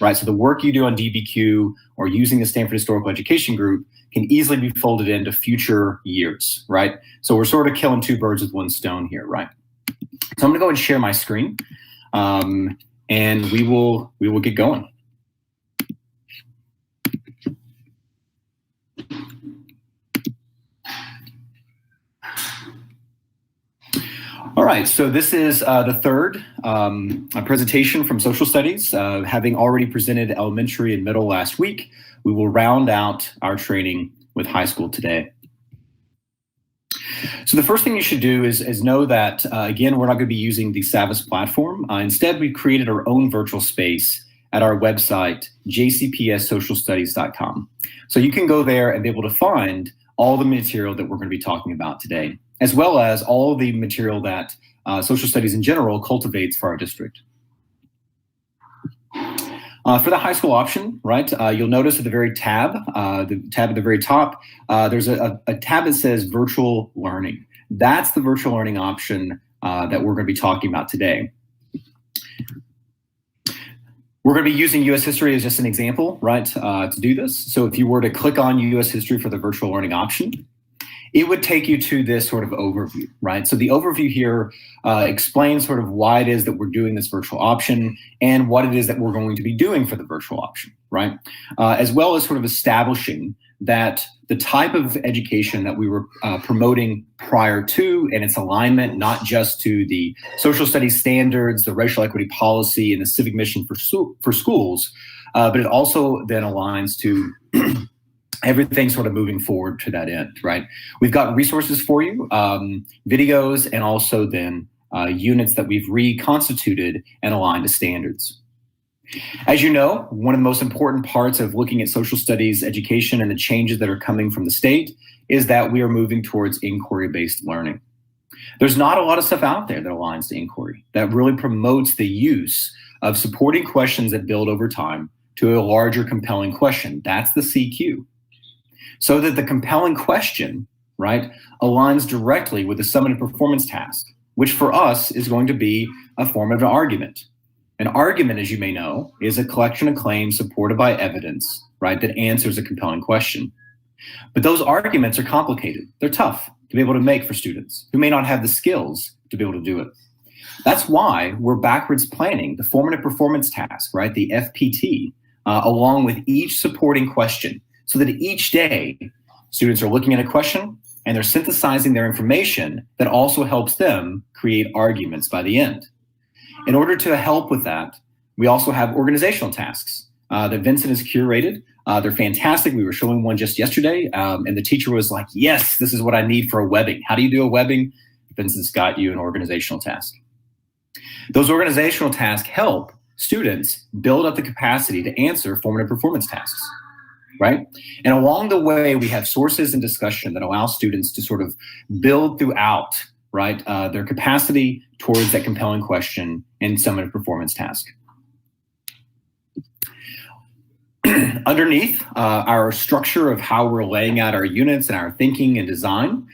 right? So the work you do on DBQ or using the Stanford Historical Education Group can easily be folded into future years, right? So we're sort of killing two birds with one stone here, right? So I'm gonna go and share my screen, and we will get going. All right, so this is the third presentation from social studies. Having already presented elementary and middle last week, we will round out our training with high school today. So the first thing you should do is know that, again, we're not going to be using the Savvis platform. Instead, we've created our own virtual space at our website, jcpssocialstudies.com. So you can go there and be able to find all the material that we're going to be talking about today, as well as all the material that social studies in general cultivates for our district. For the high school option, right, you'll notice at the very tab at the very top, there's a tab that says virtual learning. That's the virtual learning option that we're going to be talking about today. We're going to be using U.S. history as just an example, right, to do this. So if you were to click on U.S. history for the virtual learning option, it would take you to this sort of overview, right? So the overview here explains sort of why it is that we're doing this virtual option and what it is that we're going to be doing for the virtual option, right? As well as sort of establishing that the type of education that we were promoting prior to and its alignment, not just to the social studies standards, the racial equity policy, and the civic mission for schools, but it also then aligns to everything sort of moving forward to that end, right? We've got resources for you, videos, and also then units that we've reconstituted and aligned to standards. As you know, one of the most important parts of looking at social studies education and the changes that are coming from the state is that we are moving towards inquiry-based learning. There's not a lot of stuff out there that aligns to inquiry, that really promotes the use of supporting questions that build over time to a larger compelling question. That's the CQ. So that the compelling question, right, aligns directly with the summative performance task, which for us is going to be a form of an argument. An argument, as you may know, is a collection of claims supported by evidence, right, that answers a compelling question. But those arguments are complicated. They're tough to be able to make for students who may not have the skills to be able to do it. That's why we're backwards planning the formative performance task, right, the FPT, along with each supporting question, so that each day students are looking at a question and they're synthesizing their information that also helps them create arguments by the end. In order to help with that, we also have organizational tasks that Vincent has curated. They're fantastic. We were showing one just yesterday, and the teacher was like, yes, this is what I need for a webbing. How do you do a webbing? Vincent's got you an organizational task. Those organizational tasks help students build up the capacity to answer formative performance tasks, right? And along the way, we have sources and discussion that allow students to sort of build throughout, right, their capacity towards that compelling question and summative performance task. Underneath our structure of how we're laying out our units and our thinking and design,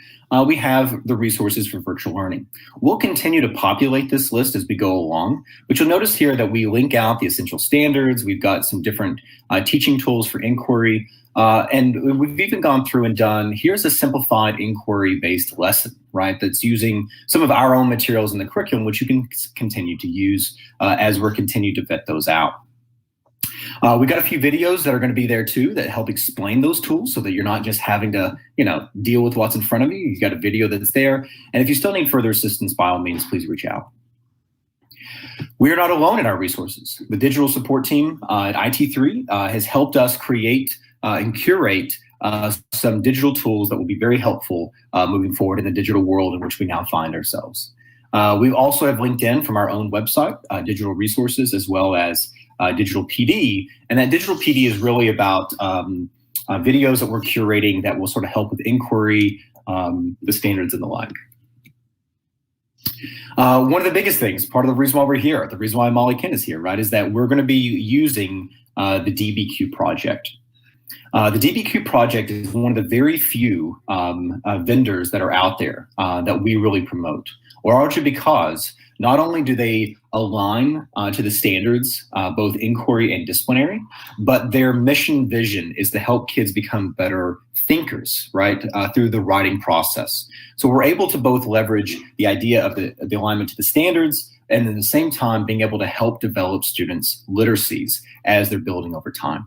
we have the resources for virtual learning. We'll continue to populate this list as we go along, but you'll notice here that we link out the essential standards. We've got some different teaching tools for inquiry, and we've even gone through and done, here's a simplified inquiry-based lesson, right, that's using some of our own materials in the curriculum, which you can continue to use as we're continuing to vet those out. We've got a few videos that are going to be there too that help explain those tools so that you're not just having to, deal with what's in front of you. You've got a video that's there. And if you still need further assistance, by all means, please reach out. We are not alone in our resources. The digital support team at IT3 has helped us create and curate some digital tools that will be very helpful moving forward in the digital world in which we now find ourselves. We also have LinkedIn from our own website, digital resources, as well as digital PD. And that digital PD is really about videos that we're curating that will sort of help with inquiry, the standards and the like. One of the biggest things, part of the reason why we're here, the reason why Molly Kent is here, right, is that we're going to be using the DBQ project. The DBQ project is one of the very few vendors that are out there that we really promote, largely because not only do they align to the standards, both inquiry and disciplinary, but their mission vision is to help kids become better thinkers, right, through the writing process. So we're able to both leverage the idea of the alignment to the standards, and at the same time being able to help develop students' literacies as they're building over time.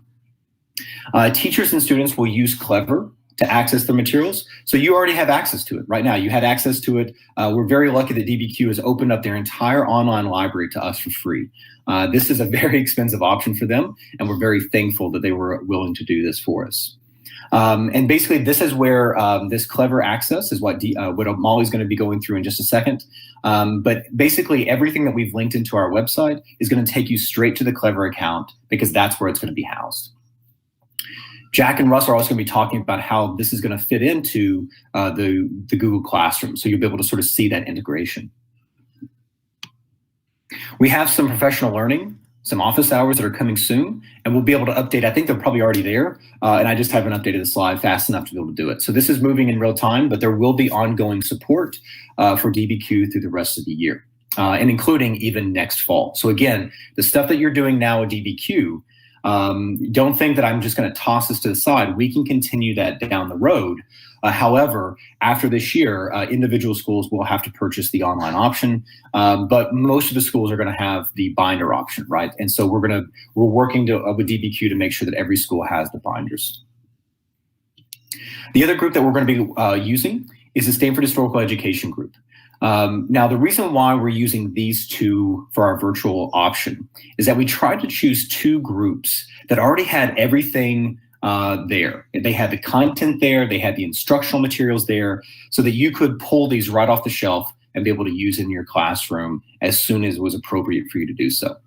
Teachers and students will use Clever to access the materials. So you already have access to it right now. You had access to it. We're very lucky that DBQ has opened up their entire online library to us for free. This is a very expensive option for them, and we're very thankful that they were willing to do this for us. And basically, this is where this Clever access is what Molly's going to be going through in just a second. But basically, everything that we've linked into our website is going to take you straight to the Clever account, because that's where it's going to be housed. Jack and Russ are also going to be talking about how this is going to fit into the Google Classroom. So you'll be able to sort of see that integration. We have some professional learning, some office hours that are coming soon, and we'll be able to update. I think they're probably already there, and I just haven't updated the slide fast enough to be able to do it. So this is moving in real time, but there will be ongoing support for DBQ through the rest of the year, and including even next fall. So again, the stuff that you're doing now with DBQ, don't think that I'm just going to toss this to the side. We can continue that down the road. However, after this year, individual schools will have to purchase the online option, but most of the schools are going to have the binder option, right? And so we're working with DBQ to make sure that every school has the binders. The other group that we're going to be using is the Stanford Historical Education Group. Now, the reason why we're using these two for our virtual option is that we tried to choose two groups that already had everything there. They had the content there, they had the instructional materials there, so that you could pull these right off the shelf and be able to use in your classroom as soon as it was appropriate for you to do so.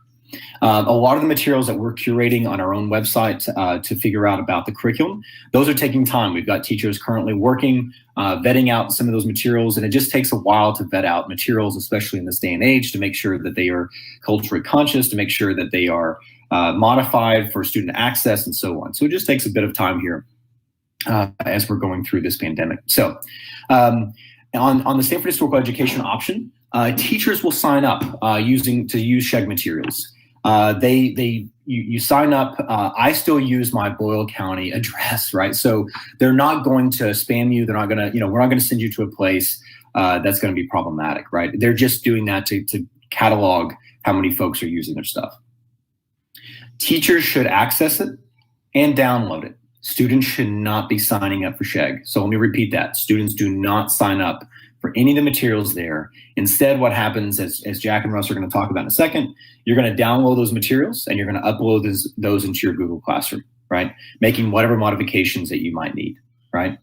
A lot of the materials that we're curating on our own website to figure out about the curriculum, those are taking time. We've got teachers currently working, vetting out some of those materials, and it just takes a while to vet out materials, especially in this day and age, to make sure that they are culturally conscious, to make sure that they are modified for student access, and so on. So it just takes a bit of time here as we're going through this pandemic. So on the Stanford Historical Education option, teachers will sign up to use SHEG materials. You sign up. I still use my Boyle County address, right? So they're not going to spam you. They're not going to, we're not going to send you to a place that's going to be problematic, right? They're just doing that to catalog how many folks are using their stuff. Teachers should access it and download it. Students should not be signing up for SHEG. So let me repeat that. Students do not sign up for any of the materials there. Instead, what happens, as Jack and Russ are going to talk about in a second, you're going to download those materials and you're going to upload those into your Google Classroom, right? Making whatever modifications that you might need, right?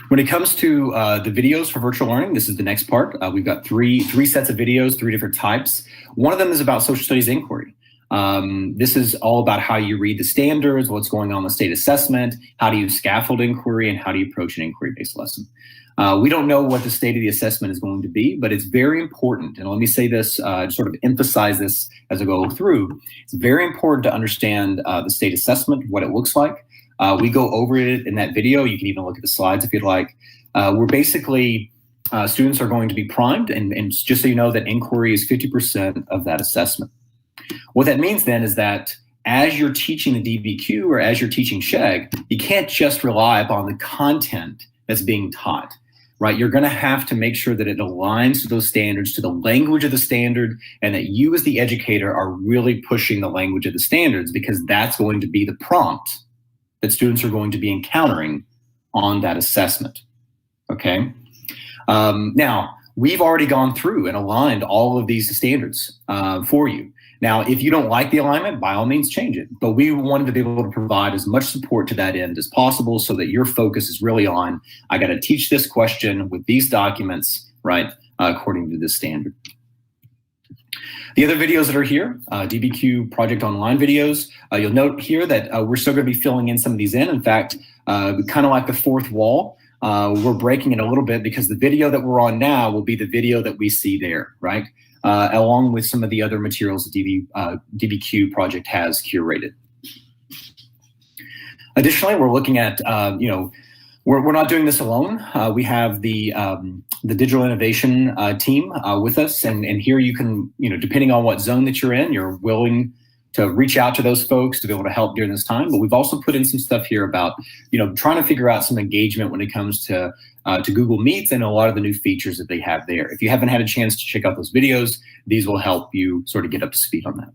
When it comes to the videos for virtual learning, this is the next part. We've got three sets of videos, 3 different types. One of them is about social studies inquiry. This is all about how you read the standards, what's going on in the state assessment, how do you scaffold inquiry, and how do you approach an inquiry-based lesson. We don't know what the state of the assessment is going to be, but it's very important. And let me say this, sort of emphasize this as I go through. It's very important to understand the state assessment, what it looks like. We go over it in that video. You can even look at the slides if you'd like. We're basically, students are going to be primed, and just so you know that inquiry is 50% of that assessment. What that means then is that as you're teaching the DBQ or as you're teaching SHEG, you can't just rely upon the content that's being taught, right? You're going to have to make sure that it aligns to those standards, to the language of the standard, and that you as the educator are really pushing the language of the standards, because that's going to be the prompt that students are going to be encountering on that assessment, okay? Now, we've already gone through and aligned all of these standards for you. Now, if you don't like the alignment, by all means change it. But we wanted to be able to provide as much support to that end as possible so that your focus is really on, I got to teach this question with these documents, right, according to this standard. The other videos that are here, DBQ Project Online videos, you'll note here that we're still going to be filling in some of these in. In fact, kind of like the fourth wall, we're breaking it a little bit because the video that we're on now will be the video that we see there, right? Along with some of the other materials the DBQ project has curated. Additionally, we're looking at, we're not doing this alone. We have the the digital innovation team with us. And here you can, depending on what zone that you're in, you're willing to reach out to those folks to be able to help during this time. But we've also put in some stuff here about, trying to figure out some engagement when it comes to Google Meets and a lot of the new features that they have there. If you haven't had a chance to check out those videos, these will help you sort of get up to speed on that.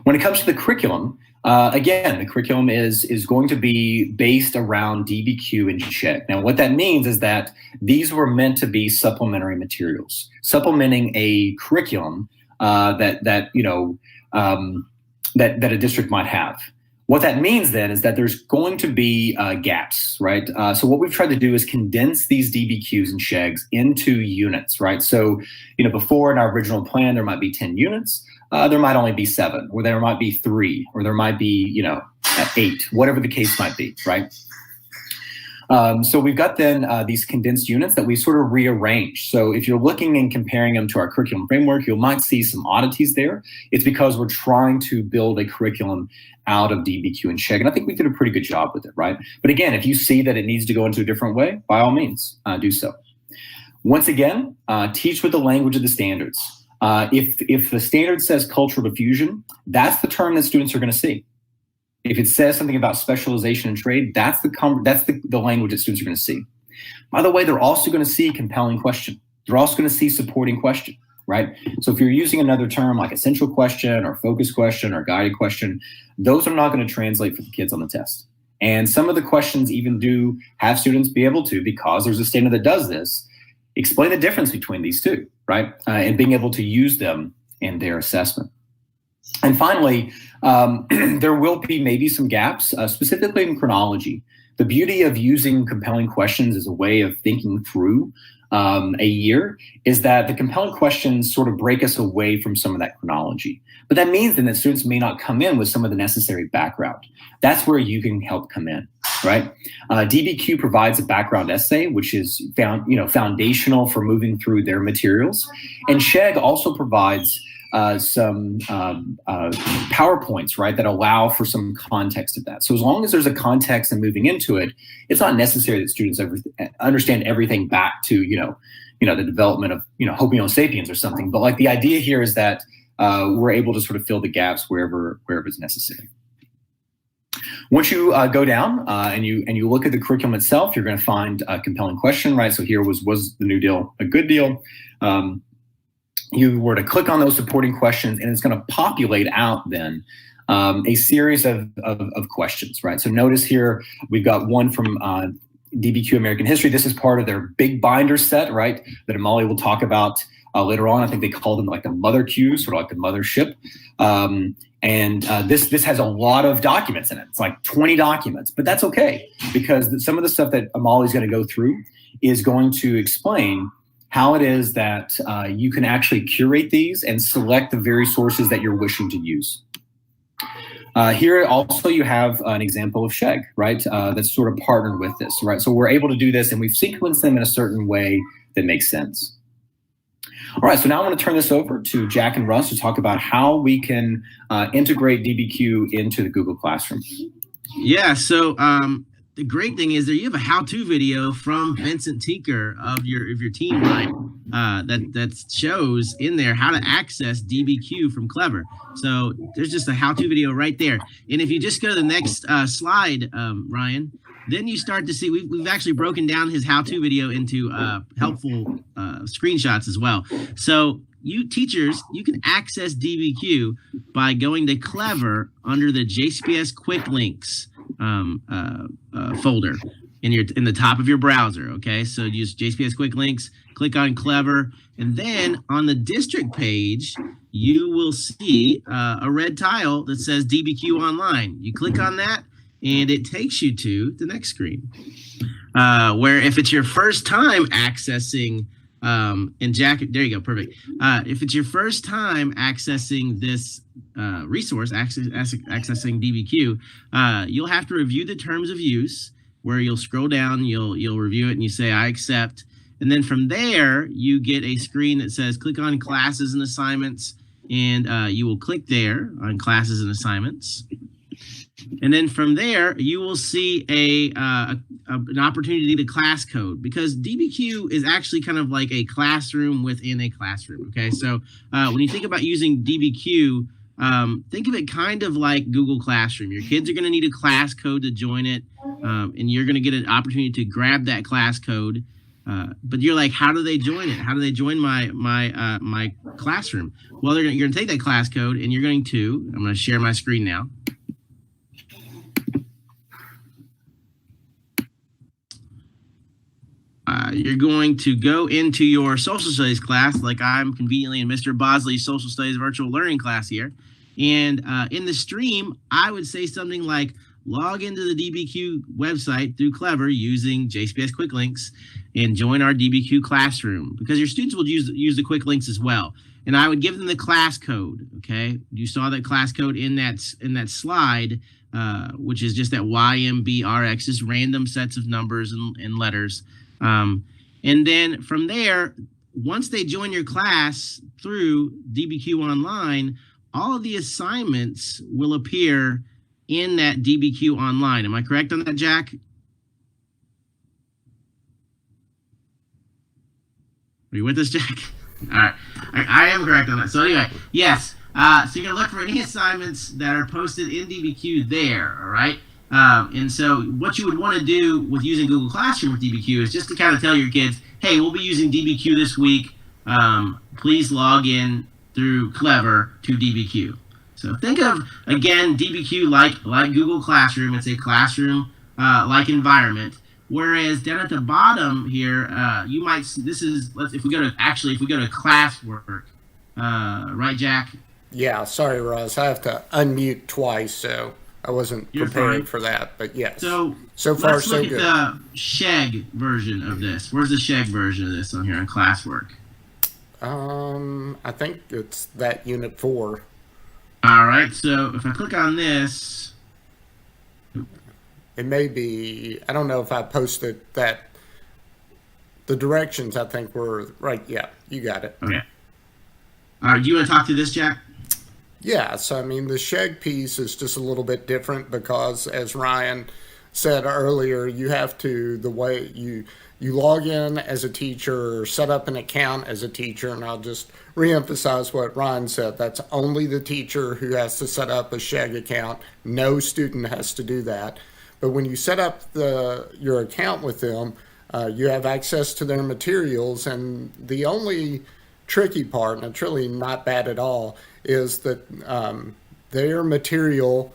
When it comes to the curriculum, again, the curriculum is going to be based around DBQ and Chegg. Now, what that means is that these were meant to be supplementary materials, supplementing a curriculum that a district might have. What that means then is that there's going to be gaps, right? So what we've tried to do is condense these DBQs and Cheggs into units, right? So, before in our original plan, there might be 10 units. There might only be 7, or there might be 3, or there might be, 8, whatever the case might be, right? So we've got then these condensed units that we sort of rearranged. So if you're looking and comparing them to our curriculum framework, you might see some oddities there. It's because we're trying to build a curriculum out of DBQ and Chegg. And I think we did a pretty good job with it, right? But again, if you see that it needs to go into a different way, by all means, do so. Once again, teach with the language of the standards. If the standard says cultural diffusion, that's the term that students are going to see. If it says something about specialization and trade, that's the language that students are going to see. By the way, they're also going to see compelling question. They're also going to see supporting question, right? So if you're using another term like essential question or focus question or guided question, those are not going to translate for the kids on the test. And some of the questions even do have students be able to, because there's a standard that does this, explain the difference between these two, right? And being able to use them in their assessment. And finally, there will be maybe some gaps, specifically in chronology. The beauty of using compelling questions as a way of thinking through a year is that the compelling questions sort of break us away from some of that chronology. But that means then that students may not come in with some of the necessary background. That's where you can help come in, right? DBQ provides a background essay, which is foundational for moving through their materials. And Chegg also provides some PowerPoints, right, that allow for some context of that. So as long as there's a context and moving into it, it's not necessary that students understand everything back to, the development of, Homo sapiens or something. But like the idea here is that we're able to sort of fill the gaps wherever it's necessary. Once you go down and you look at the curriculum itself, you're going to find a compelling question, right? So here was the new deal a good deal? You were to click on those supporting questions, and it's going to populate out then a series of questions, right? So notice here we've got one from DBQ American History. This is part of their big binder set, right? That Amali will talk about later on. I think they call them like the mother cues, sort of like the mothership. And this has a lot of documents in it. It's like 20 documents, but that's okay, because some of the stuff that Amali's going to go through is going to explain how it is that you can actually curate these and select the very sources that you're wishing to use. Here also you have an example of Chegg, right? That's sort of partnered with this, right? So we're able to do this, and we've sequenced them in a certain way that makes sense. All right, so now I want to turn this over to Jack and Russ to talk about how we can integrate DBQ into the Google Classroom. Yeah, so the great thing is there you have a how-to video from Vincent Tinker of your team, Ryan, that shows in there how to access DBQ from Clever. So there's just a how-to video right there. And if you just go to the next slide, Ryan, then you start to see we've actually broken down his how-to video into helpful screenshots as well. So you teachers, you can access DBQ by going to Clever under the JCPS Quick Links folder in the top of your browser. Okay, so use JCPS Quick Links, click on Clever, and then on the district page you will see a red tile that says DBQ Online. You click on that, and it takes you to the next screen, where if it's your first time accessing, and Jack, there you go, perfect. If it's your first time accessing this resource, accessing DBQ, you'll have to review the terms of use, where you'll scroll down, you'll review it, and you say, I accept. And then from there, you get a screen that says, click on classes and assignments, and you will click there on classes and assignments. And then from there, you will see an opportunity to class code, because DBQ is actually kind of like a classroom within a classroom. Okay, so when you think about using DBQ, think of it kind of like Google Classroom. Your kids are going to need a class code to join it, and you're going to get an opportunity to grab that class code. But you're like, how do they join it? How do they join my classroom? Well, you're going to take that class code, and I'm going to share my screen now. You're going to go into your social studies class, like I'm conveniently in Mr. Bosley's social studies virtual learning class here. And in the stream, I would say something like, log into the DBQ website through Clever using JSPS quick links and join our DBQ classroom, because your students will use the quick links as well. And I would give them the class code. Okay, you saw that class code in that slide, which is just that YMBRX, just random sets of numbers and letters. And then from there, once they join your class through DBQ Online, all of the assignments will appear in that DBQ Online. Am I correct on that, Jack? Are you with us, Jack? All right. I am correct on that. So anyway, yes. So you're going to look for any assignments that are posted in DBQ there, all right? And so what you would want to do with using Google Classroom with DBQ is just to kind of tell your kids, hey, we'll be using DBQ this week. Please log in through Clever to DBQ. So think of, again, DBQ like Google Classroom. It's a classroom-like environment. Whereas down at the bottom here, you might see, if we go to classwork, right, Jack? Yeah, sorry, Russ. I have to unmute twice, so I wasn't prepared for that, but yes. So far, so good. Let's look at the SHEG version of this. Where's the SHEG version of this on here on classwork? I think it's that unit 4. All right, so if I click on this. It may be, I don't know if I posted that. The directions, I think, were right. Yeah, you got it. Okay. All right, do you want to talk to this, Jack? Yeah, so I mean, the SHEG piece is just a little bit different because, as Ryan said earlier, you have to, the way you log in as a teacher or set up an account as a teacher, and I'll just reemphasize what Ryan said. That's only the teacher who has to set up a SHEG account. No student has to do that. But when you set up your account with them, you have access to their materials, and the only tricky part, and it's really not bad at all, is that their material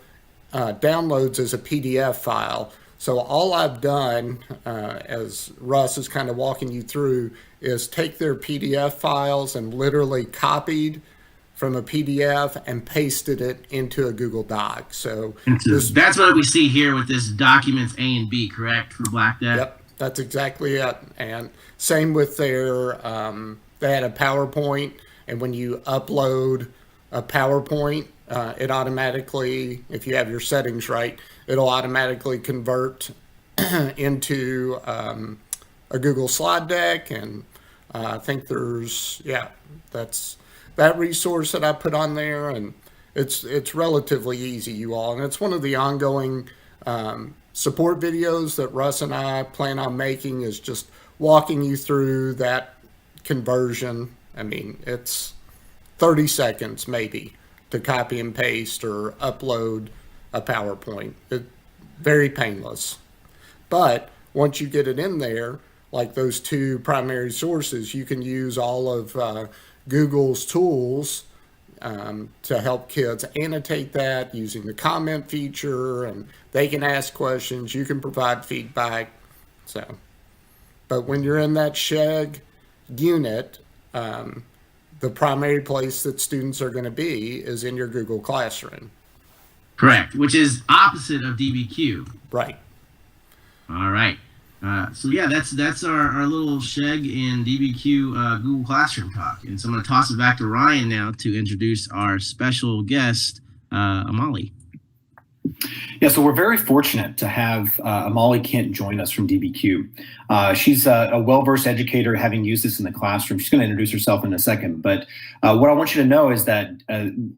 downloads as a PDF file. So all I've done, as Russ is kind of walking you through, is take their PDF files and literally copied from a PDF and pasted it into a Google Doc. So that's what we see here with this documents A and B, correct, for Black Death? Yep, that's exactly it. And same with their, they had a PowerPoint, and when you upload a PowerPoint, it automatically, if you have your settings right, it'll automatically convert into a Google slide deck. And I think there's, that's that resource that I put on there, and it's relatively easy, you all. And it's one of the ongoing support videos that Russ and I plan on making, is just walking you through that conversion. I mean, it's 30 seconds maybe to copy and paste or upload a PowerPoint. Very painless. But once you get it in there, like those 2 primary sources, you can use all of Google's tools to help kids annotate that using the comment feature, and they can ask questions, you can provide feedback. So, but when you're in that SHEG unit, the primary place that students are going to be is in your Google Classroom. Correct, which is opposite of DBQ. Right. All right. So yeah, that's our little SHEG and DBQ Google Classroom talk. And so I'm going to toss it back to Ryan now to introduce our special guest, Amali. Yeah, so we're very fortunate to have Amali Kent join us from DBQ. She's a well-versed educator, having used this in the classroom. She's going to introduce herself in a second. But what I want you to know is that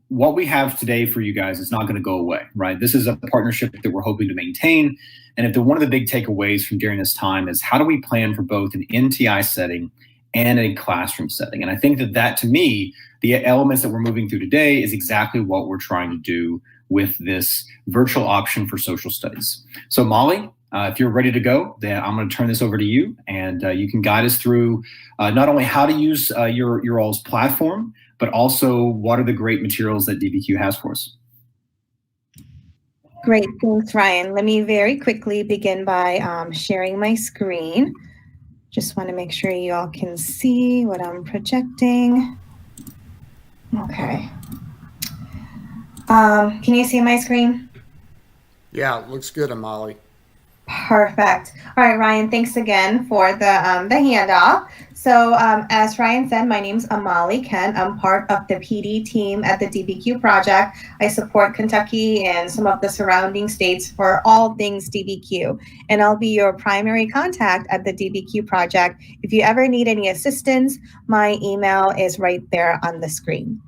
what we have today for you guys is not going to go away, right? This is a partnership that we're hoping to maintain. And if one of the big takeaways from during this time is how do we plan for both an NTI setting and a classroom setting? And I think that to me, the elements that we're moving through today is exactly what we're trying to do with this virtual option for social studies. So Molly, if you're ready to go, then I'm going to turn this over to you, and you can guide us through not only how to use your all's platform, but also what are the great materials that DBQ has for us. Great, thanks, Ryan. Let me very quickly begin by sharing my screen. Just want to make sure you all can see what I'm projecting. Okay. Can you see my screen? Yeah, it looks good, Amali. Perfect. All right, Ryan, thanks again for the handoff. So as Ryan said, my name's Amali Kent. I'm part of the PD team at the DBQ project. I support Kentucky and some of the surrounding states for all things DBQ. And I'll be your primary contact at the DBQ project. If you ever need any assistance, my email is right there on the screen.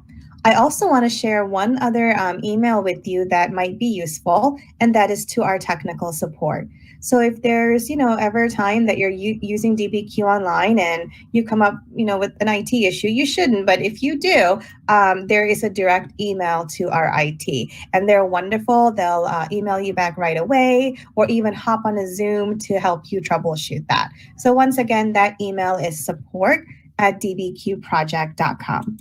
I also want to share one other email with you that might be useful, and that is to our technical support. So if there's, ever a time that you're using DBQ online and you come up, with an IT issue, you shouldn't, but if you do, there is a direct email to our IT, and they're wonderful. They'll email you back right away, or even hop on a Zoom to help you troubleshoot that. So once again, that email is support@dbqproject.com.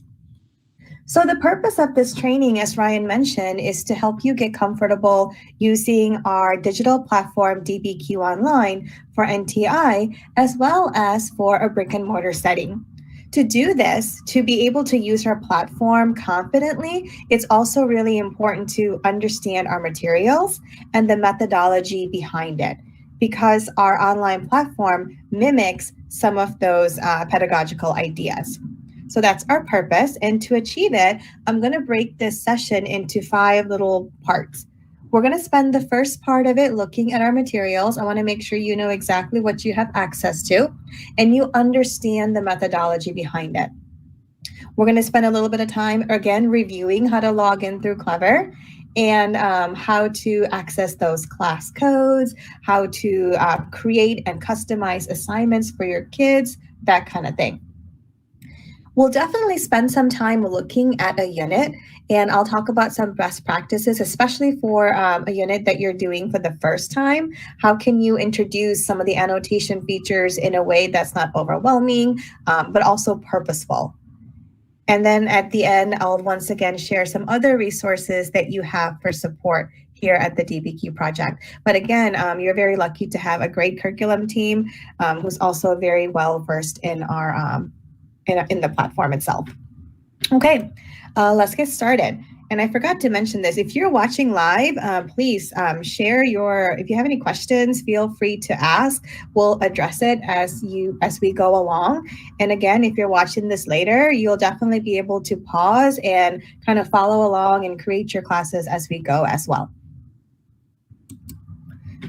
So the purpose of this training, as Ryan mentioned, is to help you get comfortable using our digital platform DBQ Online for NTI, as well as for a brick and mortar setting. To do this, to be able to use our platform confidently, it's also really important to understand our materials and the methodology behind it, because our online platform mimics some of those pedagogical ideas. So that's our purpose. And to achieve it, I'm going to break this session into 5 little parts. We're going to spend the first part of it looking at our materials. I want to make sure you know exactly what you have access to and you understand the methodology behind it. We're going to spend a little bit of time, again, reviewing how to log in through Clever and how to access those class codes, how to create and customize assignments for your kids, that kind of thing. We'll definitely spend some time looking at a unit, and I'll talk about some best practices, especially for a unit that you're doing for the first time. How can you introduce some of the annotation features in a way that's not overwhelming, but also purposeful? And then at the end, I'll once again share some other resources that you have for support here at the DBQ project. But again, you're very lucky to have a great curriculum team who's also very well versed in our in the platform itself. Okay, let's get started. And I forgot to mention this. If you're watching live, please share if you have any questions, feel free to ask. We'll address it as we go along. And again, if you're watching this later, you'll definitely be able to pause and kind of follow along and create your classes as we go as well.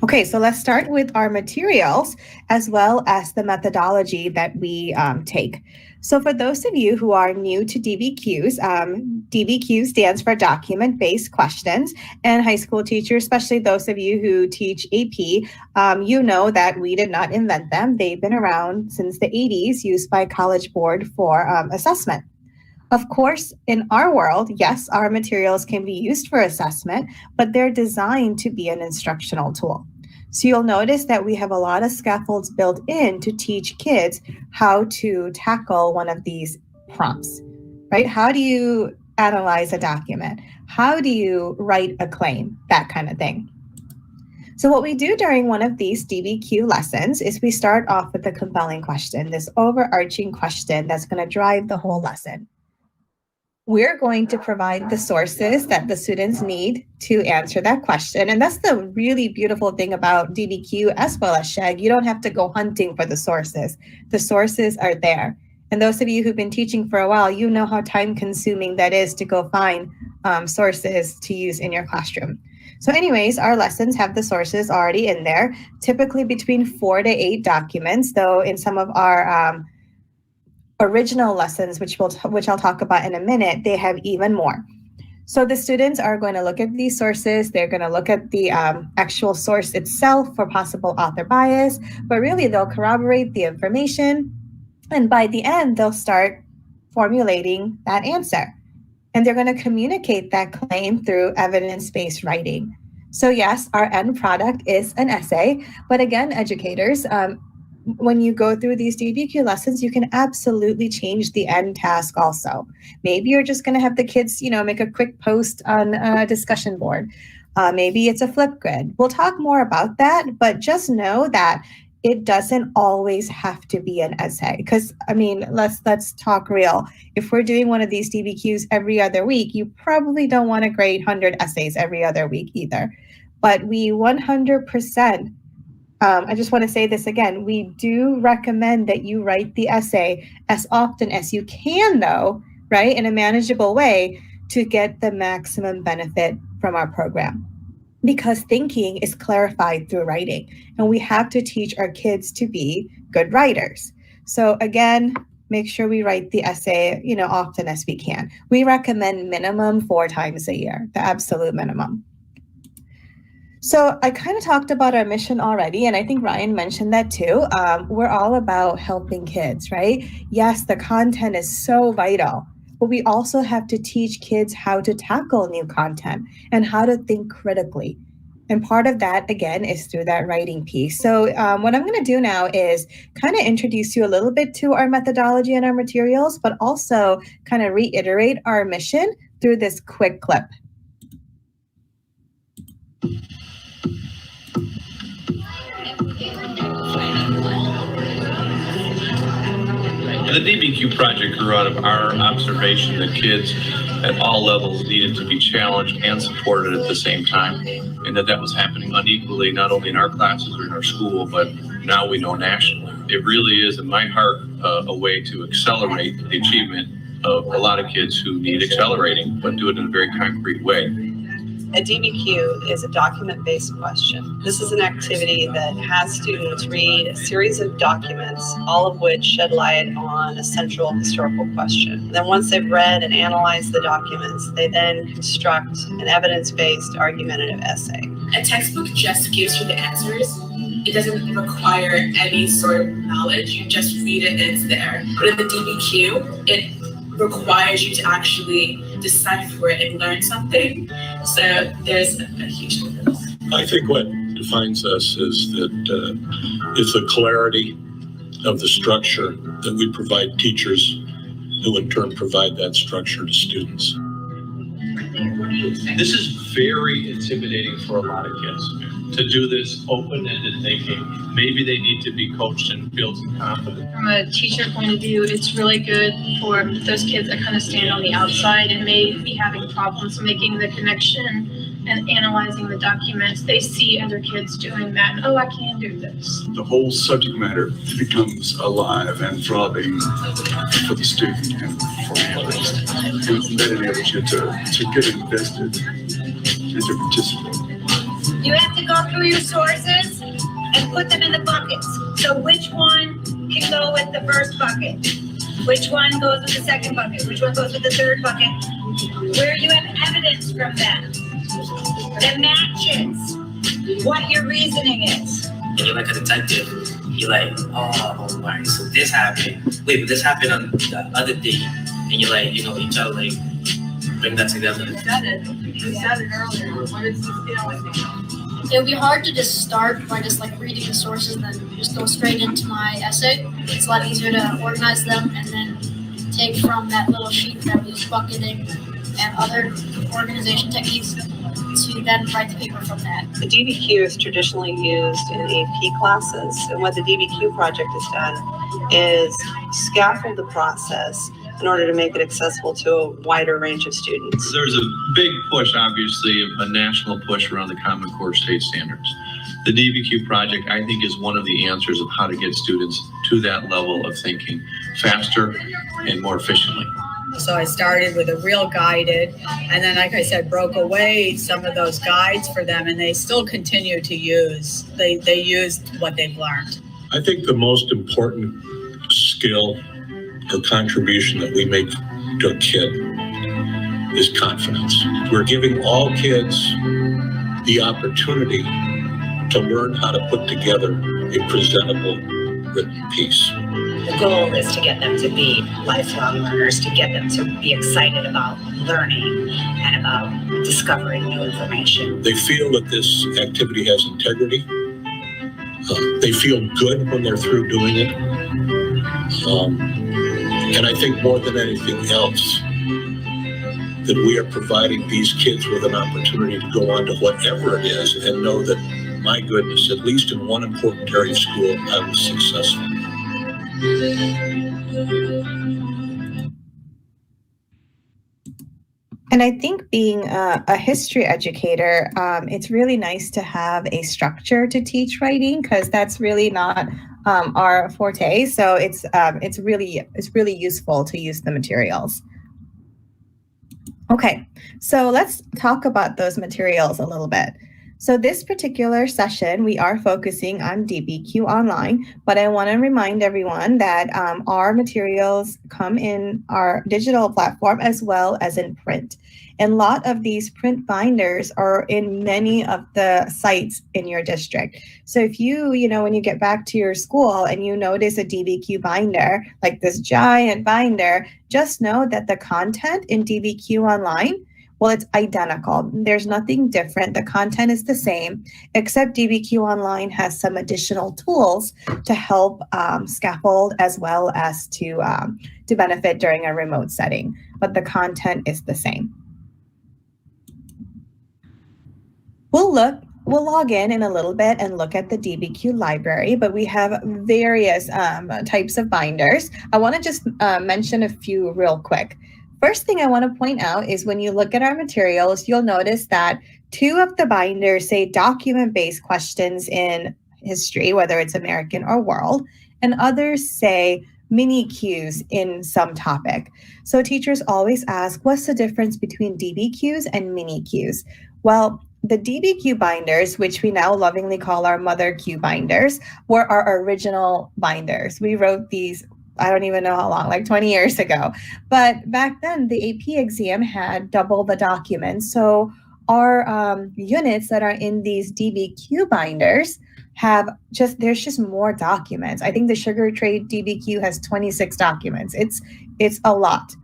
Okay, so let's start with our materials as well as the methodology that we take. So for those of you who are new to DBQs, DBQ stands for document-based questions, and high school teachers, especially those of you who teach AP, you know that we did not invent them. They've been around since the 80s, used by College Board for assessment. Of course, in our world, yes, our materials can be used for assessment, but they're designed to be an instructional tool. So you'll notice that we have a lot of scaffolds built in to teach kids how to tackle one of these prompts, right? How do you analyze a document? How do you write a claim? That kind of thing. So what we do during one of these DBQ lessons is we start off with a compelling question, this overarching question that's going to drive the whole lesson. We're going to provide the sources that the students need to answer that question. And that's the really beautiful thing about DBQ as well as SHEG. You don't have to go hunting for the sources. The sources are there. And those of you who've been teaching for a while, you know how time consuming that is to go find sources to use in your classroom. So anyways, our lessons have the sources already in there, typically between 4 to 8 documents, though in some of our original lessons, which I'll talk about in a minute, they have even more. So the students are going to look at these sources. They're going to look at the actual source itself for possible author bias, but really they'll corroborate the information. And by the end, they'll start formulating that answer. And they're going to communicate that claim through evidence-based writing. So yes, our end product is an essay, but again, educators, when you go through these DBQ lessons, you can absolutely change the end task also. Maybe you're just going to have the kids, make a quick post on a discussion board. Maybe it's a Flipgrid. We'll talk more about that, but just know that it doesn't always have to be an essay. Because, let's talk real. If we're doing one of these DBQs every other week, you probably don't want to grade 100 essays every other week either. But we 100%, I just want to say this again, we do recommend that you write the essay as often as you can, though, right, in a manageable way to get the maximum benefit from our program. Because thinking is clarified through writing, and we have to teach our kids to be good writers. So again, make sure we write the essay, often as we can. We recommend minimum 4 times a year, the absolute minimum. So I kind of talked about our mission already, and I think Ryan mentioned that too. We're all about helping kids, right? Yes, the content is so vital, but we also have to teach kids how to tackle new content and how to think critically. And part of that, again, is through that writing piece. So what I'm going to do now is kind of introduce you a little bit to our methodology and our materials, but also kind of reiterate our mission through this quick clip. The DBQ project grew out of our observation that kids at all levels needed to be challenged and supported at the same time, and that was happening unequally, not only in our classes or in our school, but now we know nationally. It really is, in my heart, a way to accelerate the achievement of a lot of kids who need accelerating, but do it in a very concrete way. A DBQ is a document-based question. This is an activity that has students read a series of documents, all of which shed light on a central historical question. Then once they've read and analyzed the documents, they then construct an evidence-based argumentative essay. A textbook just gives you the answers. It doesn't require any sort of knowledge. You just read it and it's there. But in the DBQ, it requires you to actually decipher it and learn something. So there's a huge difference. I think what defines us is that it's the clarity of the structure that we provide teachers, who in turn provide that structure to students. This is very intimidating for a lot of kids to do this open-ended thinking. Maybe they need to be coached and build some confidence. From a teacher point of view, it's really good for those kids that kind of stand on the outside and may be having problems making the connection and analyzing the documents. They see other kids doing that, and, oh, I can do this. The whole subject matter becomes alive and throbbing for the student and for the others. And that enables you to get invested and to participate. You have to go through your sources and put them in the buckets. So which one can go with the first bucket? Which one goes with the second bucket? Which one goes with the third bucket? Where you have evidence from that that matches what your reasoning is. And you're like a detective. You're like, oh, right, so this happened. Wait, but this happened on the other day. And you're like, you try to like bring that together. You said it earlier. What is this It would be hard to just start by just like reading the sources and then just go straight into my essay. It's a lot easier to organize them and then take from that little sheet that we use bucketing and other organization techniques to then write the paper from that. The DBQ is traditionally used in AP classes, and what the DBQ project has done is scaffold the process in order to make it accessible to a wider range of students. There's a big push, obviously, a national push around the Common Core state standards. The DBQ project, I think, is one of the answers of how to get students to that level of thinking faster and more efficiently. So I started with a real guided, and then, like I said, broke away some of those guides for them, and they still continue to use. They use what they've learned. I think the most important skill or contribution that we make to a kid is confidence. We're giving all kids the opportunity to learn how to put together a presentable written piece. The goal is to get them to be lifelong learners, to get them to be excited about learning and about discovering new information. They feel that this activity has integrity. They feel good when they're through doing it. And I think more than anything else, that we are providing these kids with an opportunity to go on to whatever it is and know that, my goodness, at least in one important area of school, I was successful. And I think being a history educator, it's really nice to have a structure to teach writing, because that's really not our forte. So it's really useful to use the materials. Okay, so let's talk about those materials a little bit. So this particular session, we are focusing on DBQ Online, but I want to remind everyone that our materials come in our digital platform as well as in print. And a lot of these print binders are in many of the sites in your district. So if when you get back to your school and you notice a DBQ binder, like this giant binder, just know that the content in DBQ Online, well, it's identical. There's nothing different. The content is the same, except DBQ Online has some additional tools to help scaffold as well as to benefit during a remote setting. But the content is the same. We'll log in a little bit and look at the DBQ library, but we have various types of binders. I want to just mention a few real quick. First thing I want to point out is when you look at our materials, you'll notice that 2 of the binders say document-based questions in history, whether it's American or world, and others say mini Qs in some topic. So teachers always ask, what's the difference between DBQs and mini Qs? Well, the DBQ binders, which we now lovingly call our mother Q binders, were our original binders. We wrote these, I don't even know how long, like 20 years ago. But back then, the AP exam had double the documents. So our units that are in these DBQ binders there's just more documents. I think the sugar trade DBQ has 26 documents. It's a lot.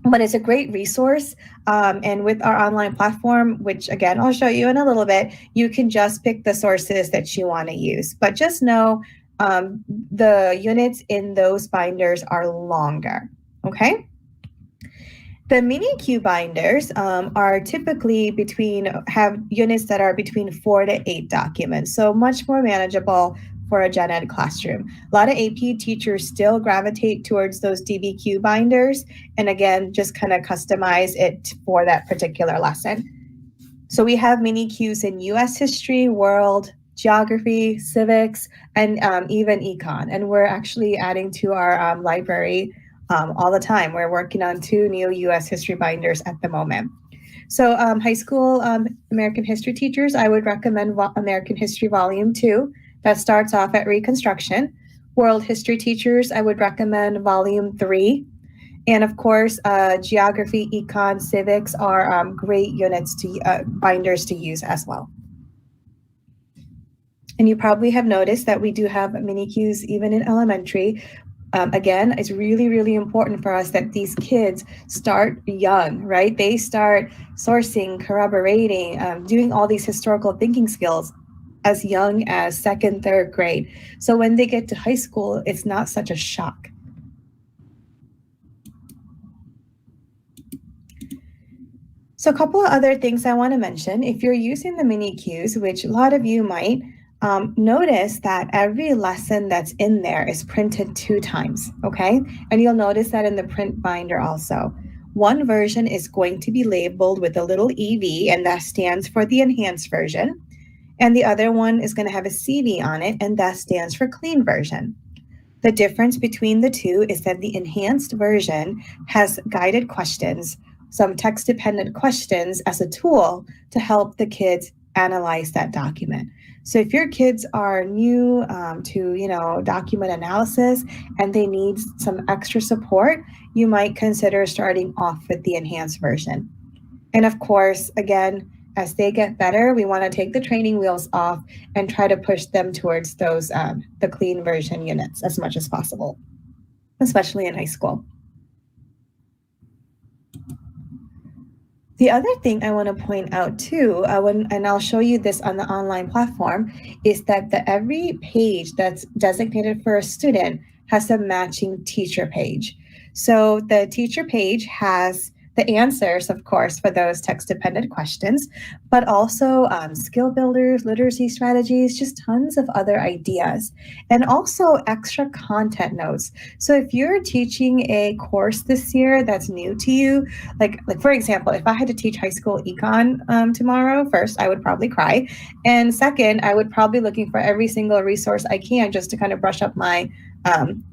But it's a great resource. And with our online platform, which again, I'll show you in a little bit, you can just pick the sources that you want to use. But just know the units in those binders are longer, okay? The mini Q binders are typically have units that are between 4 to 8 documents, so much more manageable for a gen ed classroom. A lot of AP teachers still gravitate towards those DBQ binders, and again, just kind of customize it for that particular lesson. So we have mini Qs in US history, world, geography, civics, and even econ. And we're actually adding to our library all the time. We're working on 2 new US history binders at the moment. So high school American history teachers, I would recommend American History Volume 2. That starts off at Reconstruction. World history teachers, I would recommend Volume 3. And of course, geography, econ, civics are great units binders to use as well. And you probably have noticed that we do have mini Qs even in elementary. Again, it's really, really important for us that these kids start young, right? They start sourcing, corroborating, doing all these historical thinking skills as young as 2nd, 3rd grade. So when they get to high school, it's not such a shock. So a couple of other things I want to mention. If you're using the mini Qs, which a lot of you might, notice that every lesson that's in there is printed 2 times, okay? And you'll notice that in the print binder also. One version is going to be labeled with a little EV, and that stands for the enhanced version. And the other one is going to have a CV on it, and that stands for clean version. The difference between the two is that the enhanced version has guided questions, some text-dependent questions as a tool to help the kids analyze that document. So if your kids are new to, document analysis and they need some extra support, you might consider starting off with the enhanced version. And of course, again, as they get better, we want to take the training wheels off and try to push them towards those the clean version units as much as possible, especially in high school. The other thing I want to point out too, and I'll show you this on the online platform, is that every page that's designated for a student has a matching teacher page. So the teacher page has the answers, of course, for those text-dependent questions, but also skill builders, literacy strategies, just tons of other ideas, and also extra content notes. So if you're teaching a course this year that's new to you, like for example, if I had to teach high school econ tomorrow, first, I would probably cry. And second, I would probably be looking for every single resource I can just to kind of brush up my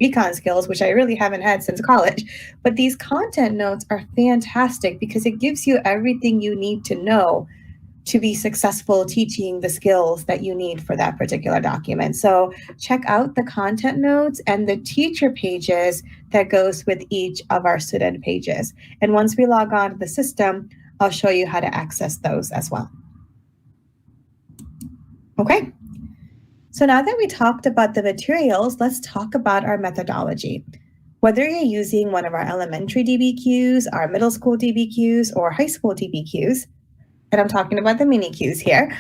econ skills, which I really haven't had since college. But these content notes are fantastic because it gives you everything you need to know to be successful teaching the skills that you need for that particular document. So check out the content notes and the teacher pages that goes with each of our student pages. And once we log on to the system, I'll show you how to access those as well. Okay. So now that we talked about the materials, let's talk about our methodology. Whether you're using one of our elementary DBQs, our middle school DBQs, or high school DBQs, and I'm talking about the mini Qs here,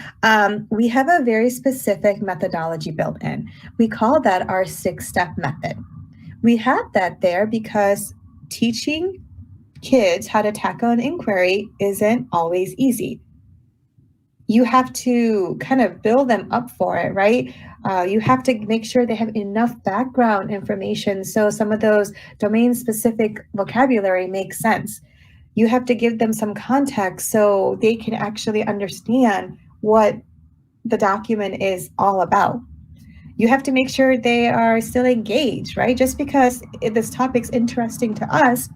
we have a very specific methodology built in. We call that our 6-step method. We have that there because teaching kids how to tackle an inquiry isn't always easy. You have to kind of build them up for it, right? You have to make sure they have enough background information so some of those domain-specific vocabulary makes sense. You have to give them some context so they can actually understand what the document is all about. You have to make sure they are still engaged, right? Just because this topic's interesting to us,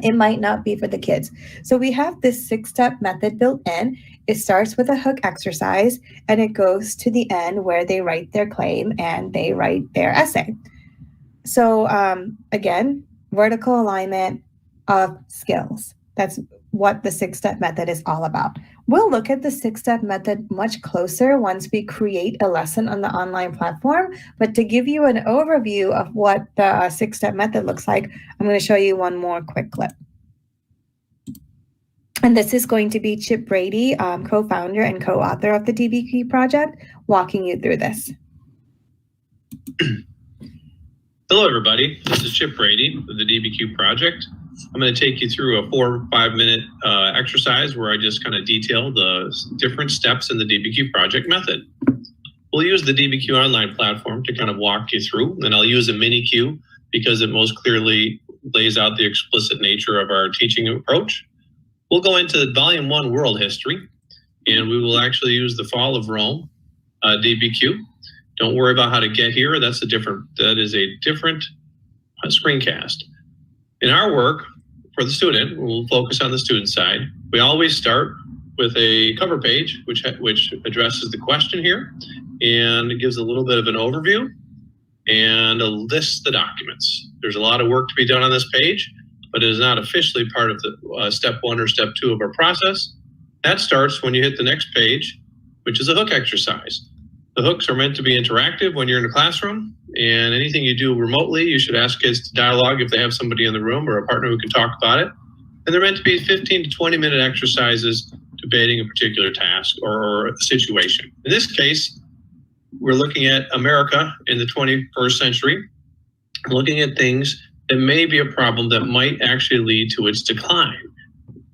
it might not be for the kids. So we have this 6-step method built in. It starts with a hook exercise and it goes to the end where they write their claim and they write their essay. So again, vertical alignment of skills. That's what the 6-step method is all about. We'll look at the 6-step method much closer once we create a lesson on the online platform. But to give you an overview of what the 6-step method looks like, I'm going to show you one more quick clip. And this is going to be Chip Brady, co-founder and co-author of the DBQ project, walking you through this. Hello, everybody. This is Chip Brady with the DBQ project. I'm going to take you through a 4 or 5 minute exercise where I just kind of detail the different steps in the DBQ project method. We'll use the DBQ online platform to kind of walk you through, and I'll use a mini Q because it most clearly lays out the explicit nature of our teaching approach. We'll go into Volume 1 World History, and we will actually use the Fall of Rome DBQ. Don't worry about how to get here. That is a different screencast. In our work for the student, we'll focus on the student side. We always start with a cover page, which addresses the question here, and it gives a little bit of an overview and lists the documents. There's a lot of work to be done on this page, but it is not officially part of the step 1 or step 2 of our process. That starts when you hit the next page, which is a hook exercise. The hooks are meant to be interactive when you're in a classroom, and anything you do remotely, you should ask kids to dialogue if they have somebody in the room or a partner who can talk about it. And they're meant to be 15 to 20 minute exercises debating a particular task or a situation. In this case, we're looking at America in the 21st century, looking at things that may be a problem that might actually lead to its decline.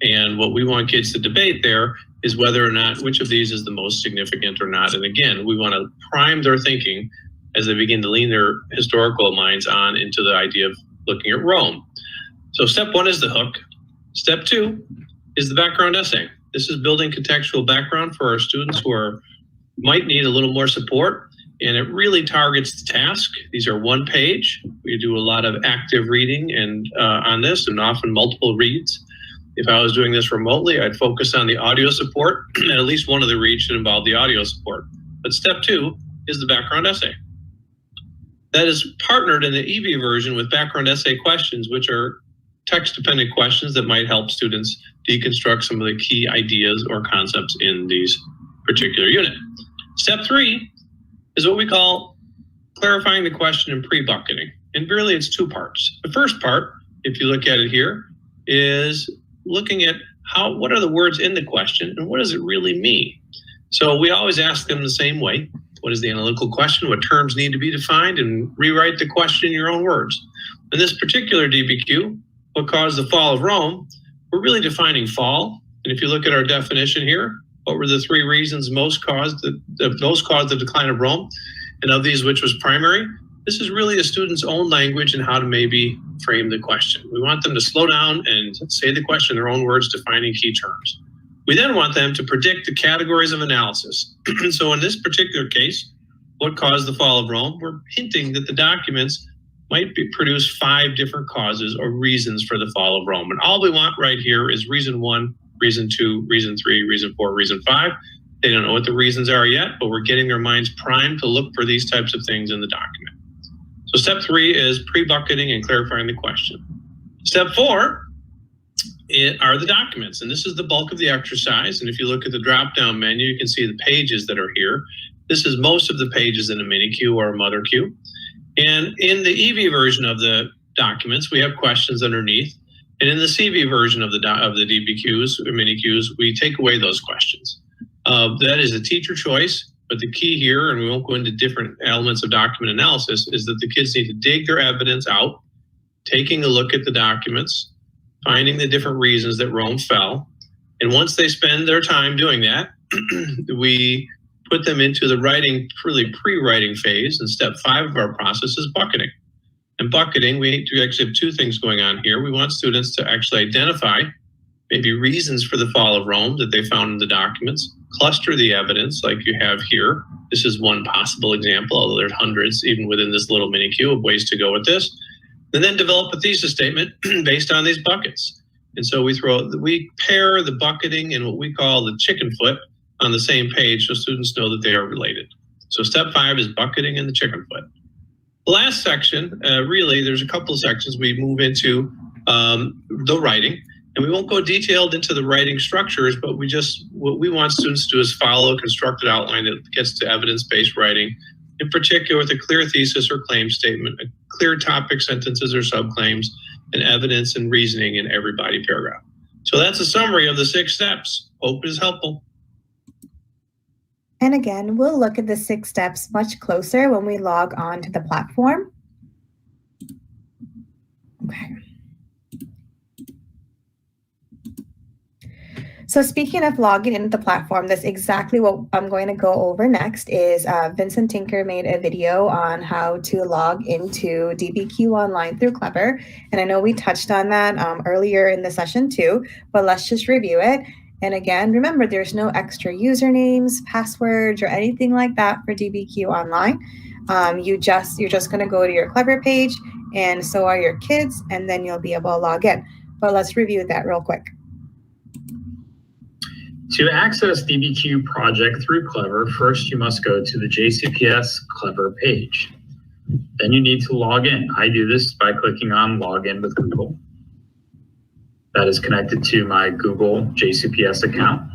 And what we want kids to debate there is whether or not which of these is the most significant or not. And again, we want to prime their thinking as they begin to lean their historical minds on into the idea of looking at Rome. So step 1 is the hook. Step 2 is the background essay. This is building contextual background for our students who might need a little more support. and it really targets the task. These are one page. We do a lot of active reading and on this, and often multiple reads. If I was doing this remotely, I'd focus on the audio support, and at least one of the reads should involve the audio support. But step 2 is the background essay. That is partnered in the EV version with background essay questions, which are text-dependent questions that might help students deconstruct some of the key ideas or concepts in these particular unit. Step 3 is what we call clarifying the question and pre-bucketing. And really it's 2 parts. The first part, if you look at it here, is looking at what are the words in the question and what does it really mean? So we always ask them the same way. What is the analytical question? What terms need to be defined? And rewrite the question in your own words. In this particular DBQ, what caused the fall of Rome, we're really defining fall. And if you look at our definition here, what were the 3 reasons most caused the decline of Rome? And of these, which was primary? This is really a student's own language and how to maybe frame the question. We want them to slow down and say the question in their own words, defining key terms. We then want them to predict the categories of analysis. So in this particular case, what caused the fall of Rome? We're hinting that the documents might produce 5 different causes or reasons for the fall of Rome. And all we want right here is reason 1, reason 2, reason 3, reason 4, reason 5. They don't know what the reasons are yet, but we're getting their minds primed to look for these types of things in the document. So step 3 is pre-bucketing and clarifying the question. Step 4 are the documents, and this is the bulk of the exercise. And if you look at the drop-down menu, you can see the pages that are here. This is most of the pages in a mini-Q or a mother Q. And in the EV version of the documents, we have questions underneath. And in the CV version of the DBQs or mini-Qs, we take away those questions. That is a teacher choice, but the key here, and we won't go into different elements of document analysis, is that the kids need to dig their evidence out, taking a look at the documents, finding the different reasons that Rome fell. And once they spend their time doing that, we put them into the writing, really pre-writing phase. And step 5 of our process is bucketing. And bucketing, we actually have 2 things going on here. We want students to actually identify maybe reasons for the fall of Rome that they found in the documents, cluster the evidence like you have here. This is one possible example, although there's hundreds even within this little mini queue of ways to go with this. And then develop a thesis statement based on these buckets. And so we pair the bucketing and what we call the chicken foot on the same page so students know that they are related. So step 5 is bucketing and the chicken foot. The last section, really, there's a couple of sections we move into the writing. And we won't go detailed into the writing structures, but what we want students to do is follow a constructed outline that gets to evidence-based writing, in particular with a clear thesis or claim statement, a clear topic, sentences or subclaims, and evidence and reasoning in every body paragraph. So that's a summary of the 6 steps. Hope it is helpful. And again, we'll look at the 6 steps much closer when we log on to the platform. Okay. So speaking of logging into the platform, that's exactly what I'm going to go over next. Is Vincent Tinker made a video on how to log into DBQ Online through Clever. And I know we touched on that earlier in the session too, but let's just review it. And again, remember, there's no extra usernames, passwords, or anything like that for DBQ Online. You're just going to go to your Clever page, and so are your kids, and then you'll be able to log in. But let's review that real quick. To access DBQ project through Clever, first you must go to the JCPS Clever page. Then you need to log in. I do this by clicking on Login with Google. That is connected to my Google JCPS account.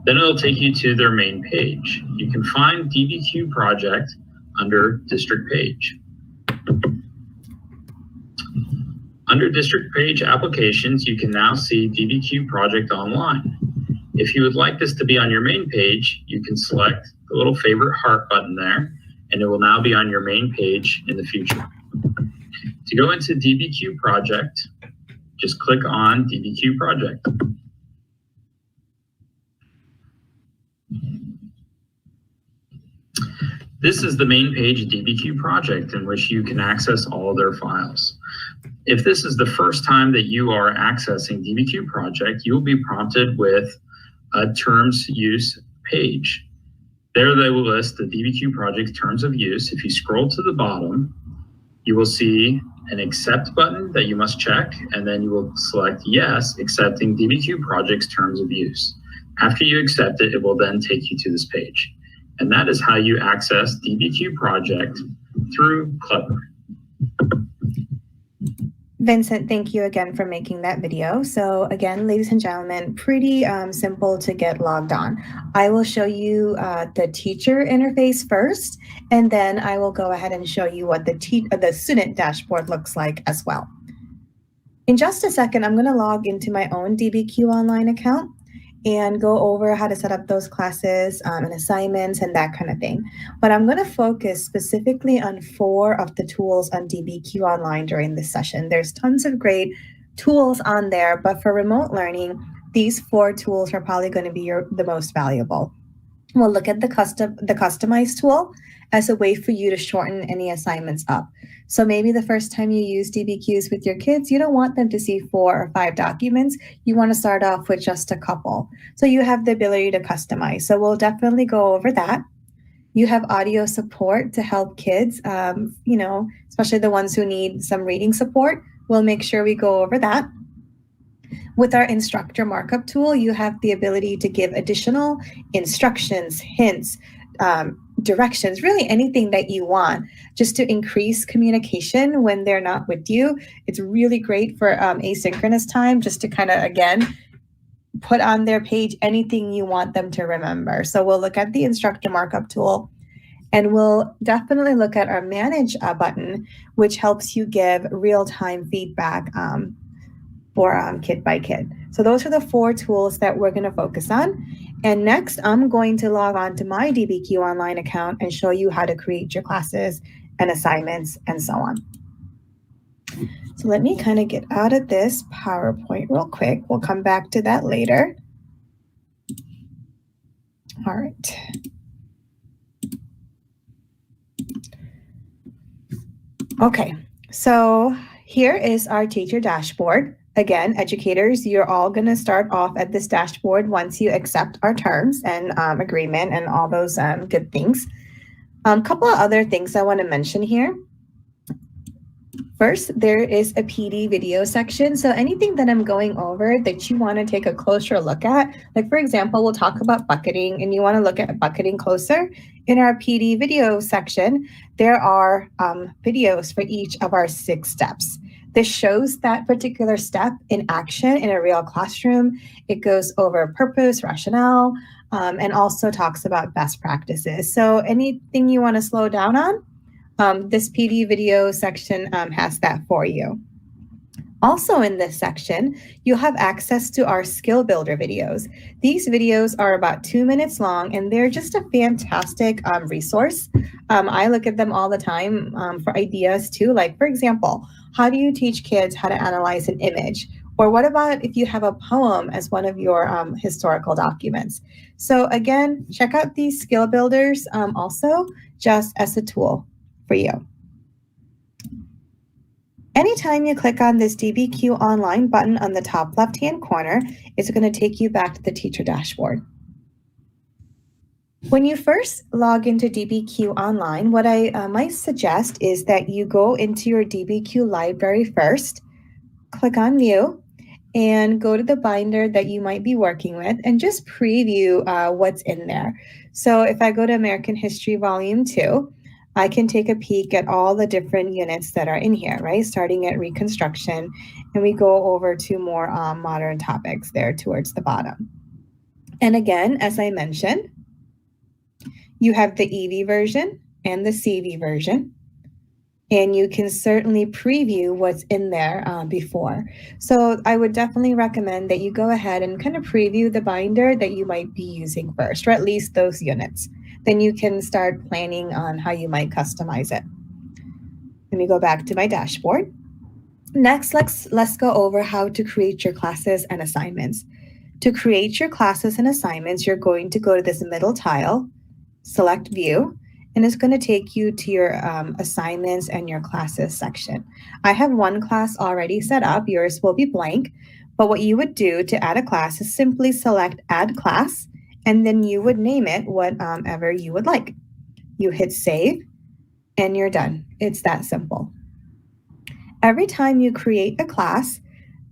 Then it'll take you to their main page. You can find DBQ project under district page. Under district page applications, you can now see DBQ project online. If you would like this to be on your main page, you can select the little favorite heart button there, and it will now be on your main page in the future. To go into DBQ project, just click on DBQ project. This is the main page of DBQ project in which you can access all of their files. If this is the first time that you are accessing DBQ project, you will be prompted with a terms use page. There they will list the DBQ project terms of use. If you scroll to the bottom, you will see an accept button that you must check, and then you will select yes, accepting DBQ project's terms of use. After you accept it, it will then take you to this page. And that is how you access DBQ project through Clever. Vincent, thank you again for making that video. So again, ladies and gentlemen, pretty simple to get logged on. I will show you the teacher interface first, and then I will go ahead and show you what the student dashboard looks like as well. In just a second, I'm going to log into my own DBQ Online account and go over how to set up those classes and assignments and that kind of thing. But I'm going to focus specifically on 4 of the tools on DBQ Online during this session. There's tons of great tools on there, but for remote learning, these 4 tools are probably going to be the most valuable. We'll look at the customize tool as a way for you to shorten any assignments up. So maybe the first time you use DBQs with your kids, you don't want them to see 4 or 5 documents. You want to start off with just a couple. So you have the ability to customize. So we'll definitely go over that. You have audio support to help kids, especially the ones who need some reading support. We'll make sure we go over that. With our instructor markup tool, you have the ability to give additional instructions, hints, directions, really anything that you want, just to increase communication when they're not with you. It's really great for asynchronous time, just to kind of, again, put on their page anything you want them to remember. So we'll look at the instructor markup tool, and we'll definitely look at our manage button, which helps you give real-time feedback for kid by kid. So those are the 4 tools that we're going to focus on. And next, I'm going to log on to my DBQ Online account and show you how to create your classes and assignments and so on. So let me kind of get out of this PowerPoint real quick. We'll come back to that later. All right. Okay, so here is our teacher dashboard. Again, educators, you're all going to start off at this dashboard once you accept our terms and agreement and all those good things. A couple of other things I want to mention here. First, there is a PD video section. So anything that I'm going over that you want to take a closer look at, like for example, we'll talk about bucketing and you want to look at bucketing closer. In our PD video section, there are videos for each of our 6 steps. This shows that particular step in action in a real classroom. It goes over purpose, rationale, and also talks about best practices. So anything you want to slow down on, this PD video section has that for you. Also in this section, you'll have access to our skill builder videos. These videos are about 2 minutes long, and they're just a fantastic resource. I look at them all the time for ideas too. Like for example, how do you teach kids how to analyze an image? Or what about if you have a poem as one of your historical documents? So again, check out these skill builders also just as a tool for you. Anytime you click on this DBQ Online button on the top left-hand corner, it's going to take you back to the teacher dashboard. When you first log into DBQ Online, what I might suggest is that you go into your DBQ library first, click on View, and go to the binder that you might be working with and just preview what's in there. So if I go to American History Volume 2, I can take a peek at all the different units that are in here, right? Starting at Reconstruction, and we go over to more modern topics there towards the bottom. And again, as I mentioned, you have the EV version and the CV version, and you can certainly preview what's in there before. So I would definitely recommend that you go ahead and kind of preview the binder that you might be using first, or at least those units. Then you can start planning on how you might customize it. Let me go back to my dashboard. Next, let's go over how to create your classes and assignments. To create your classes and assignments, you're going to go to this middle tile, select View, and it's going to take you to your assignments and your classes section. I have one class already set up. Yours will be blank. But what you would do to add a class is simply select Add Class, and then you would name it whatever you would like. You hit save, and you're done. It's that simple. Every time you create a class,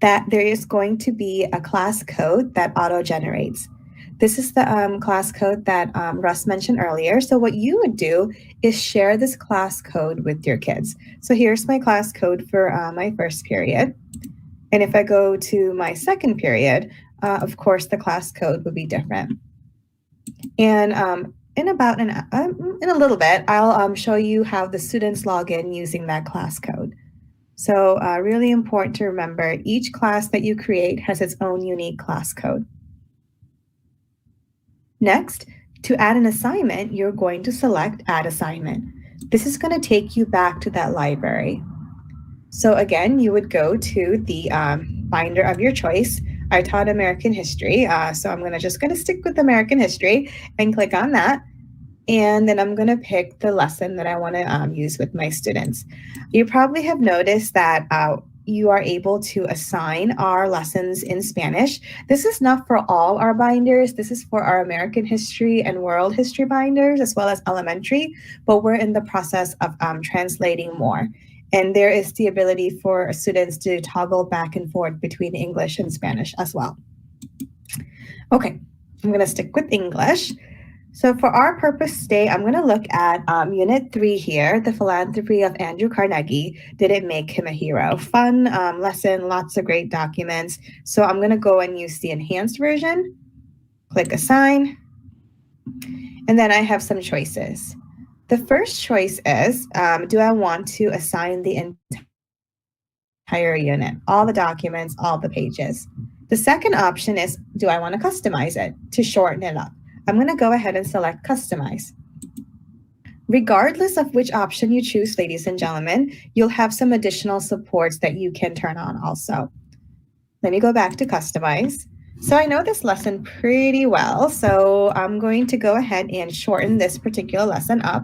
that there is going to be a class code that auto-generates. This is the class code that Russ mentioned earlier. So what you would do is share this class code with your kids. So here's my class code for my first period. And if I go to my second period, of course, the class code would be different. And in a little bit, I'll show you how the students log in using that class code. So really important to remember, each class that you create has its own unique class code. Next, to add an assignment, you're going to select Add Assignment. This is going to take you back to that library. So again, you would go to the binder of your choice. I taught American history, so I'm just going to stick with American history and click on that. And then I'm going to pick the lesson that I want to use with my students. You probably have noticed that you are able to assign our lessons in Spanish. This is not for all our binders. This is for our American history and world history binders, as well as elementary, but we're in the process of translating more. And there is the ability for students to toggle back and forth between English and Spanish as well. Okay, I'm going to stick with English. So for our purpose today, I'm going to look at Unit 3 here, The Philanthropy of Andrew Carnegie. Did it make him a hero? Fun lesson, lots of great documents. So I'm going to go and use the enhanced version, click Assign, and then I have some choices. The first choice is, do I want to assign the entire unit, all the documents, all the pages? The second option is, do I want to customize it to shorten it up? I'm going to go ahead and select Customize. Regardless of which option you choose, ladies and gentlemen, you'll have some additional supports that you can turn on also. Let me go back to Customize. So I know this lesson pretty well, so I'm going to go ahead and shorten this particular lesson up.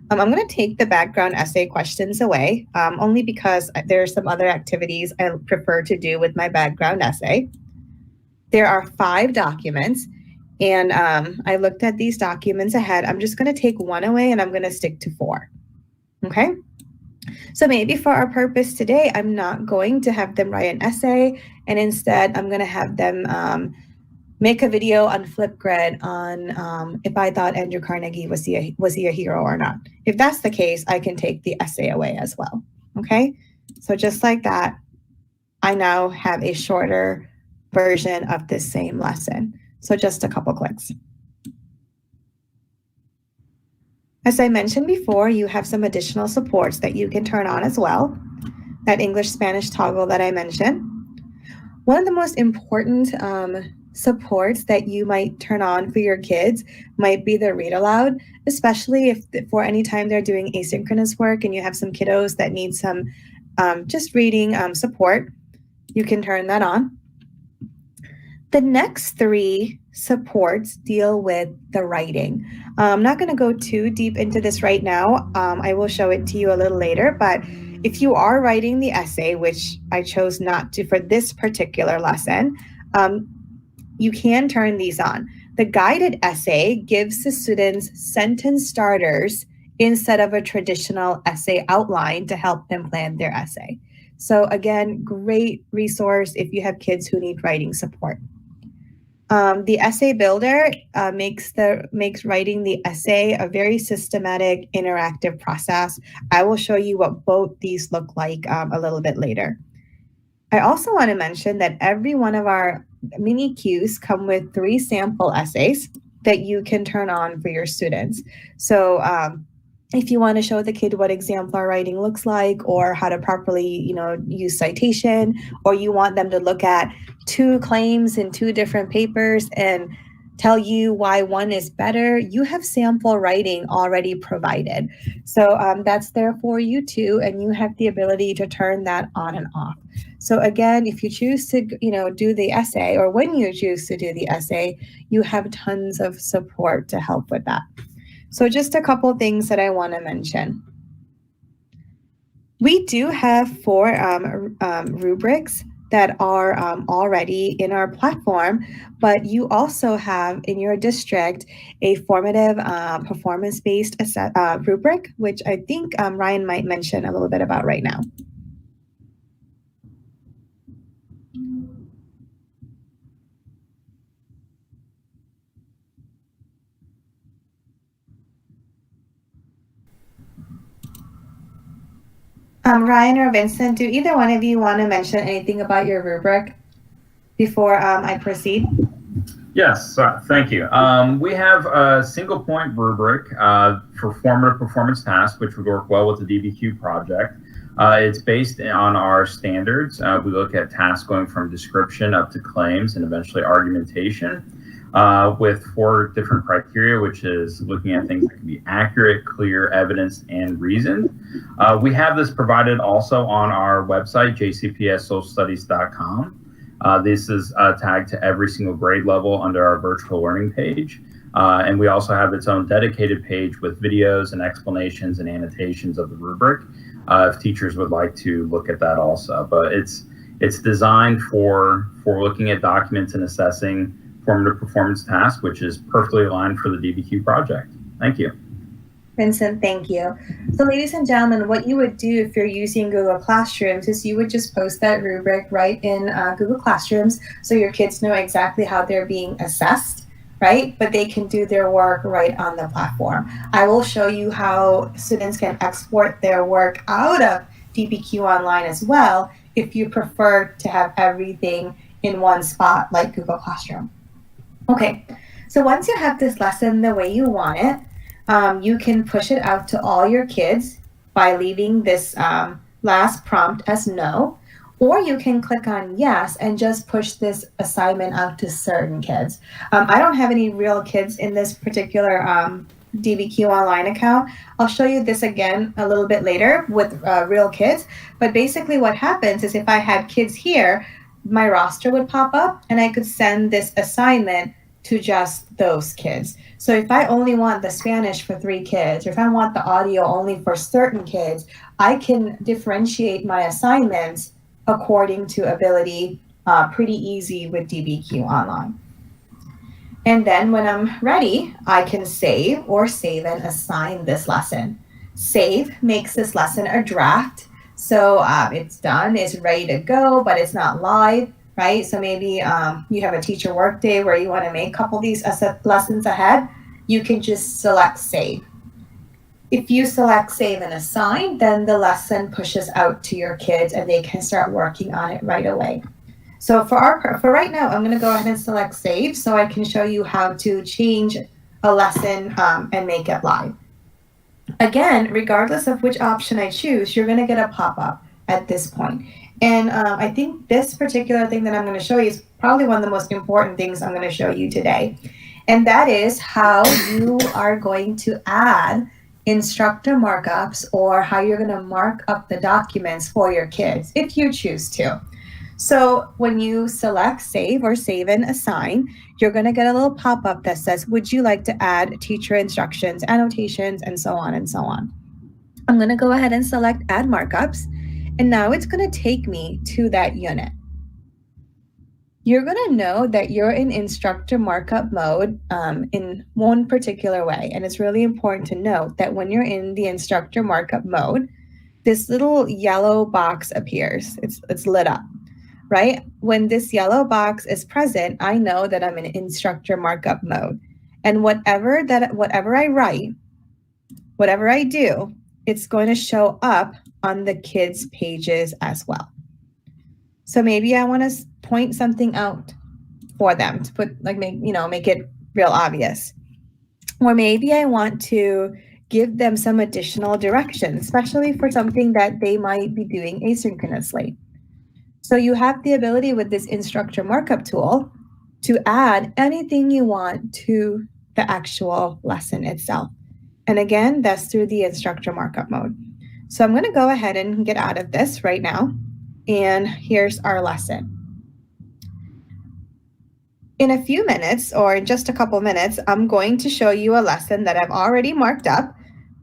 I'm going to take the background essay questions away, only because there are some other activities I prefer to do with my background essay. There are 5 documents. And I looked at these documents ahead. I'm just going to take 1 away and I'm going to stick to 4. Okay. So maybe for our purpose today, I'm not going to have them write an essay, and instead I'm going to have them make a video on Flipgrid on if I thought Andrew Carnegie was he a hero or not. If that's the case, I can take the essay away as well. Okay. So just like that, I now have a shorter version of this same lesson. So just a couple clicks. As I mentioned before, you have some additional supports that you can turn on as well. That English-Spanish toggle that I mentioned. One of the most important supports that you might turn on for your kids might be the read aloud, especially if for any time they're doing asynchronous work and you have some kiddos that need some just reading support, you can turn that on. The next 3 supports deal with the writing. I'm not going to go too deep into this right now. I will show it to you a little later, but if you are writing the essay, which I chose not to for this particular lesson, you can turn these on. The guided essay gives the students sentence starters instead of a traditional essay outline to help them plan their essay. So again, great resource if you have kids who need writing support. The essay builder makes writing the essay a very systematic, interactive process. I will show you what both these look like a little bit later. I also want to mention that every one of our mini cues come with 3 sample essays that you can turn on for your students. So if you want to show the kid what exemplar writing looks like, or how to properly, use citation, or you want them to look at 2 claims in 2 different papers and tell you why one is better, you have sample writing already provided. So that's there for you too, and you have the ability to turn that on and off. So again, if you choose to, do the essay, or when you choose to do the essay, you have tons of support to help with that. So just a couple things that I want to mention. We do have 4 rubrics that are already in our platform, but you also have in your district a formative performance-based rubric, which I think Ryan might mention a little bit about right now. Ryan or Vincent, do either one of you want to mention anything about your rubric before I proceed? Yes, thank you. We have a single point rubric for formative performance tasks, which would work well with the DBQ project. It's based on our standards. We look at tasks going from description up to claims and eventually argumentation with 4 different criteria, which is looking at things that can be accurate, clear, evidenced, and reasoned. We have this provided also on our website, jcpssocialstudies.com. This is tagged to every single grade level under our virtual learning page. And we also have its own dedicated page with videos and explanations and annotations of the rubric if teachers would like to look at that also. But it's designed for looking at documents and assessing formative performance tasks, which is perfectly aligned for the DBQ project. Thank you. Vincent, thank you. So ladies and gentlemen, what you would do if you're using Google Classrooms is you would just post that rubric right in Google Classrooms so your kids know exactly how they're being assessed, right? But they can do their work right on the platform. I will show you how students can export their work out of DBQ Online as well if you prefer to have everything in one spot like Google Classroom. Okay, so once you have this lesson the way you want it, you can push it out to all your kids by leaving this last prompt as no, or you can click on yes and just push this assignment out to certain kids. I don't have any real kids in this particular DBQ Online account. I'll show you this again a little bit later with real kids, but basically what happens is if I had kids here, my roster would pop up and I could send this assignment to just those kids. So if I only want the Spanish for 3 kids, or if I want the audio only for certain kids, I can differentiate my assignments according to ability pretty easy with DBQ Online. And then when I'm ready, I can save or save and assign this lesson. Save makes this lesson a draft. So it's done, it's ready to go, but it's not live, right? So maybe you have a teacher work day where you want to make a couple of these lessons ahead. You can just select save. If you select save and assign, then the lesson pushes out to your kids and they can start working on it right away. So for right now, I'm going to go ahead and select save so I can show you how to change a lesson and make it live. Again, regardless of which option I choose, you're going to get a pop-up at this point. And I think this particular thing that I'm going to show you is probably one of the most important things I'm going to show you today. And that is how you are going to add instructor markups or how you're going to mark up the documents for your kids if you choose to. So when you select save or save and assign, you're going to get a little pop-up that says, would you like to add teacher instructions, annotations, and so on and so on. I'm going to go ahead and select add markups. And now it's going to take me to that unit. You're going to know that you're in instructor markup mode in one particular way. And it's really important to note that when you're in the instructor markup mode, this little yellow box appears. It's lit up, right? When this yellow box is present, I know that I'm in instructor markup mode. And whatever I write, whatever I do, it's going to show up on the kids' pages as well. So maybe I want to point something out for them to put make it real obvious. Or maybe I want to give them some additional direction, especially for something that they might be doing asynchronously. So you have the ability with this instructor markup tool to add anything you want to the actual lesson itself. And again, that's through the instructor markup mode. So I'm going to go ahead and get out of this right now. And here's our lesson. In a few minutes, or in just a couple minutes, I'm going to show you a lesson that I've already marked up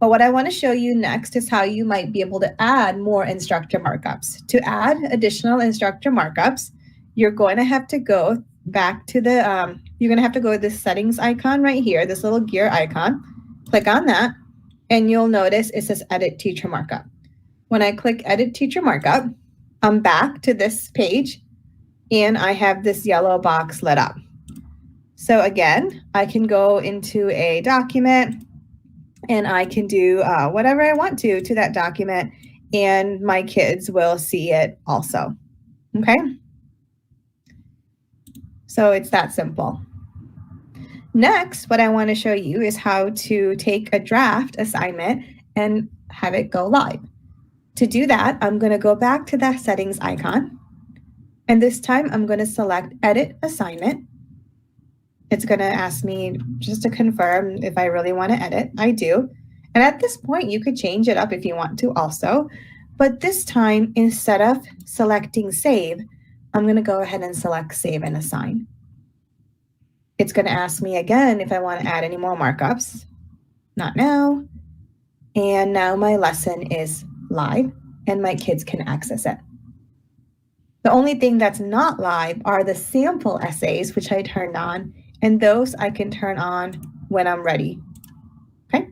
But what I want to show you next is how you might be able to add more instructor markups. To add additional instructor markups, you're going to have to go back to the, you're going to have to go to this settings icon right here, this little gear icon. Click on that, and you'll notice it says Edit Teacher Markup. When I click Edit Teacher Markup, I'm back to this page, and I have this yellow box lit up. So again, I can go into a document, and I can do whatever I want to that document, and my kids will see it also, okay? So it's that simple. Next, what I want to show you is how to take a draft assignment and have it go live. To do that, I'm going to go back to that settings icon, and this time I'm going to select Edit Assignment. It's going to ask me just to confirm if I really want to edit. I do. And at this point, you could change it up if you want to also. But this time, instead of selecting Save, I'm going to go ahead and select Save and Assign. It's going to ask me again if I want to add any more markups. Not now. And now my lesson is live, and my kids can access it. The only thing that's not live are the sample essays, which I turned on, and those I can turn on when I'm ready. Okay,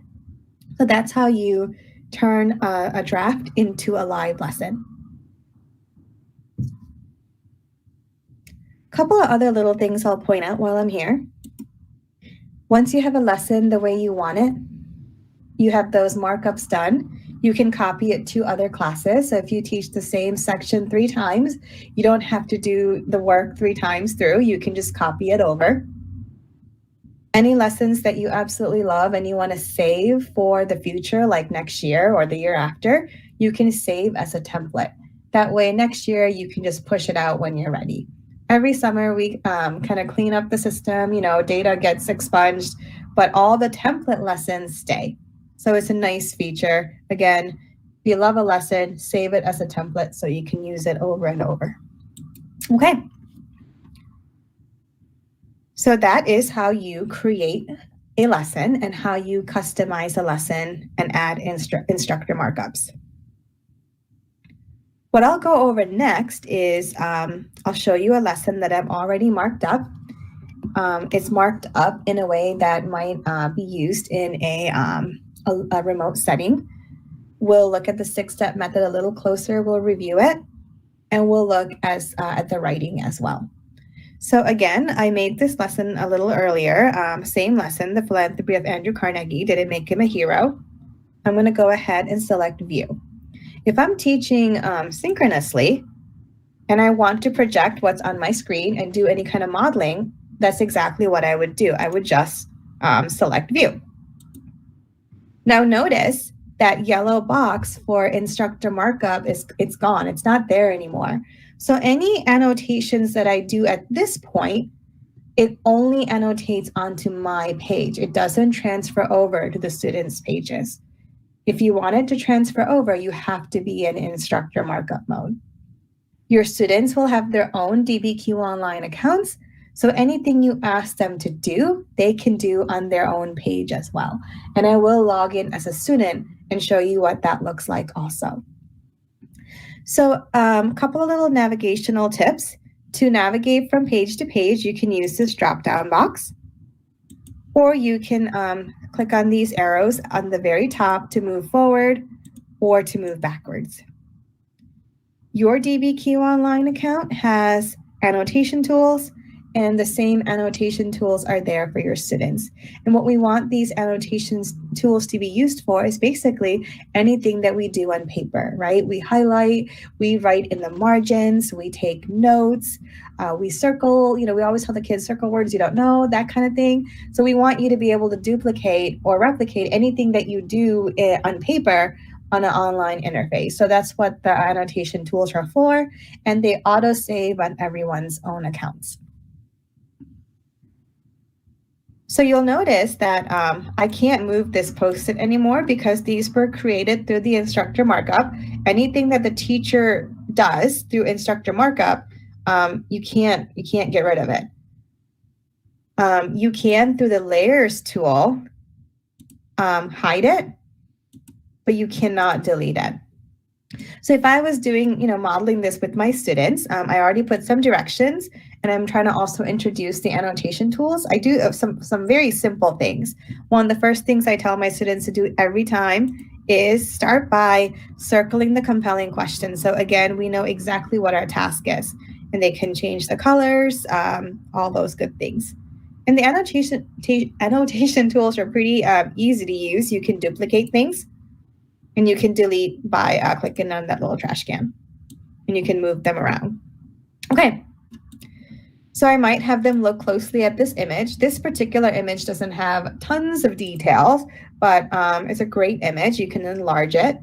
so that's how you turn a draft into a live lesson. A couple of other little things I'll point out while I'm here. Once you have a lesson the way you want it, you have those markups done, you can copy it to other classes. So if you teach the same section 3 times, you don't have to do the work 3 times through. You can just copy it over. Any lessons that you absolutely love and you want to save for the future, like next year or the year after, you can save as a template. That way next year you can just push it out when you're ready. Every summer we kind of clean up the system, you know, data gets expunged, but all the template lessons stay. So it's a nice feature. Again, if you love a lesson, save it as a template so you can use it over and over. Okay. So that is how you create a lesson and how you customize a lesson and add instructor markups. What I'll go over next is I'll show you a lesson that I've already marked up. It's marked up in a way that might be used in a remote setting. We'll look at the 6-step method a little closer. We'll review it, and we'll look at the writing as well. So again, I made this lesson a little earlier, same lesson, The Philanthropy of Andrew Carnegie, Did It Make Him a Hero? I'm going to go ahead and select View. If I'm teaching synchronously and I want to project what's on my screen and do any kind of modeling, that's exactly what I would do. I would just select View. Now notice that yellow box for instructor markup it's gone. It's not there anymore. So any annotations that I do at this point, it only annotates onto my page. It doesn't transfer over to the students' pages. If you want it to transfer over, you have to be in instructor markup mode. Your students will have their own DBQ online accounts, so anything you ask them to do, they can do on their own page as well. And I will log in as a student and show you what that looks like also. So a couple of little navigational tips. To navigate from page to page, you can use this drop-down box, or you can click on these arrows on the very top to move forward or to move backwards. Your DBQ online account has annotation tools, and the same annotation tools are there for your students. And what we want these annotations tools to be used for is basically anything that we do on paper, right? We highlight, we write in the margins, we take notes, we circle, you know, we always tell the kids circle words you don't know, that kind of thing. So we want you to be able to duplicate or replicate anything that you do on paper on an online interface. So that's what the annotation tools are for, and they auto save on everyone's own accounts. So you'll notice that I can't move this post-it anymore because these were created through the instructor markup. Anything that the teacher does through instructor markup, you can't get rid of it. You can, through the layers tool, hide it, but you cannot delete it. So if I was doing, modeling this with my students, I already put some directions, and I'm trying to also introduce the annotation tools. I do some very simple things. One of the first things I tell my students to do every time is start by circling the compelling question. So again, we know exactly what our task is, and they can change the colors, all those good things. And the annotation tools are pretty easy to use. You can duplicate things, and you can delete by clicking on that little trash can, and you can move them around. Okay. So I might have them look closely at this image. This particular image doesn't have tons of details, but it's a great image. You can enlarge it.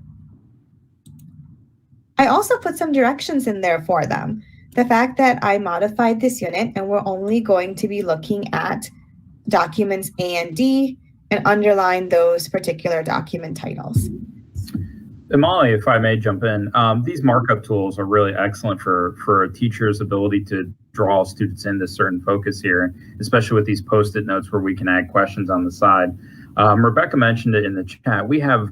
I also put some directions in there for them. The fact that I modified this unit and we're only going to be looking at documents A and D, and underline those particular document titles. Molly, if I may jump in, these markup tools are really excellent for a teacher's ability to draw students into certain focus here, especially with these post-it notes where we can add questions on the side. Rebecca mentioned it in the chat. We have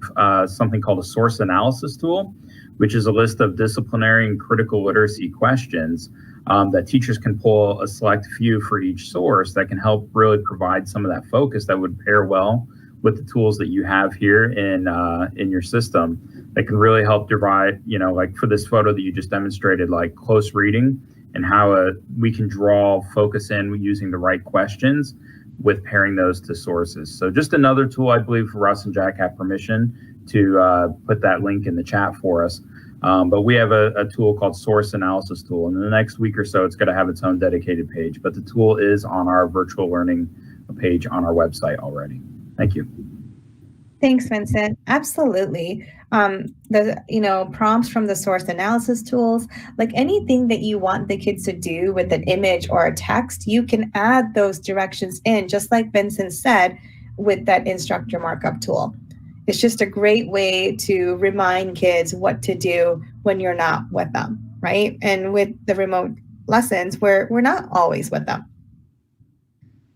something called a source analysis tool, which is a list of disciplinary and critical literacy questions that teachers can pull a select few for each source that can help really provide some of that focus that would pair well with the tools that you have here in your system that can really help derive, like for this photo that you just demonstrated, like close reading and how we can draw focus in using the right questions with pairing those to sources. So just another tool, I believe Russ and Jack have permission to put that link in the chat for us. But we have a tool called Source Analysis Tool. And in the next week or so, it's going to have its own dedicated page. But the tool is on our virtual learning page on our website already. Thank you. Thanks, Vincent. Absolutely. The prompts from the source analysis tools, like anything that you want the kids to do with an image or a text, you can add those directions in, just like Vincent said, with that instructor markup tool. It's just a great way to remind kids what to do when you're not with them, right? And with the remote lessons, we're not always with them.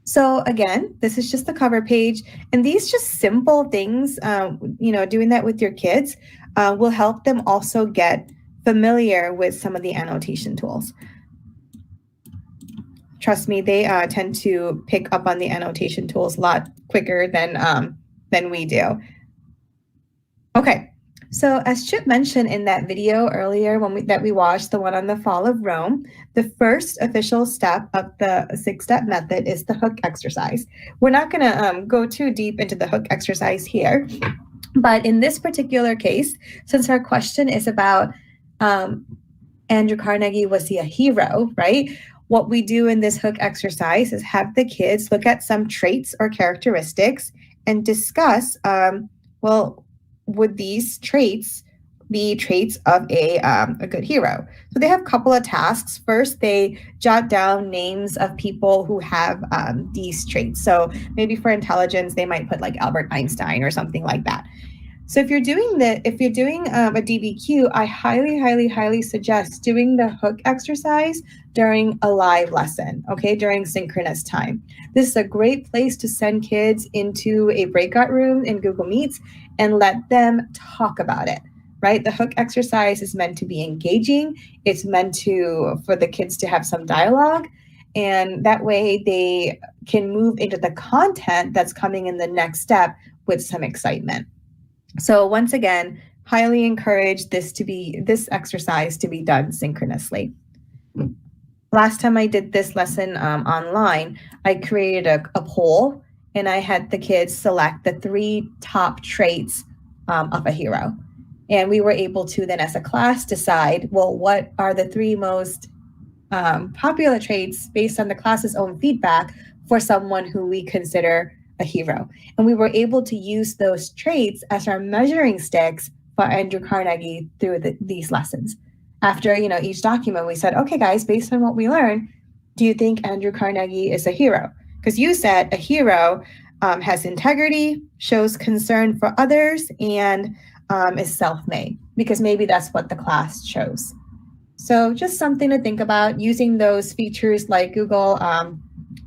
So again, this is just the cover page, and these just simple things, doing that with your kids will help them also get familiar with some of the annotation tools. Trust me, they tend to pick up on the annotation tools a lot quicker than we do. Okay, so as Chip mentioned in that video earlier that we watched, the one on the fall of Rome, the first official step of the 6-step method is the hook exercise. We're not going to go too deep into the hook exercise here, but in this particular case, since our question is about Andrew Carnegie, was he a hero, right? What we do in this hook exercise is have the kids look at some traits or characteristics and discuss, would these traits be traits of a good hero? So they have a couple of tasks. First, they jot down names of people who have these traits. So maybe for intelligence, they might put like Albert Einstein or something like that. So if you're doing a DBQ, I highly, highly, highly suggest doing the hook exercise during a live lesson, okay, during synchronous time. This is a great place to send kids into a breakout room in Google Meets and let them talk about it, right? The hook exercise is meant to be engaging. It's meant for the kids to have some dialogue, and that way they can move into the content that's coming in the next step with some excitement. So once again, highly encourage this exercise to be done synchronously. Last time I did this lesson online, I created a poll, and I had the kids select the 3 top traits of a hero. And we were able to then as a class decide, well, what are the 3 most popular traits based on the class's own feedback for someone who we consider a hero. And we were able to use those traits as our measuring sticks for Andrew Carnegie through these lessons. After each document, we said, okay, guys, based on what we learned, do you think Andrew Carnegie is a hero? Because you said a hero has integrity, shows concern for others, and is self-made, because maybe that's what the class chose. So just something to think about, using those features like Google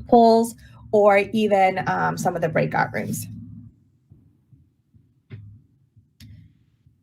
polls or even some of the breakout rooms.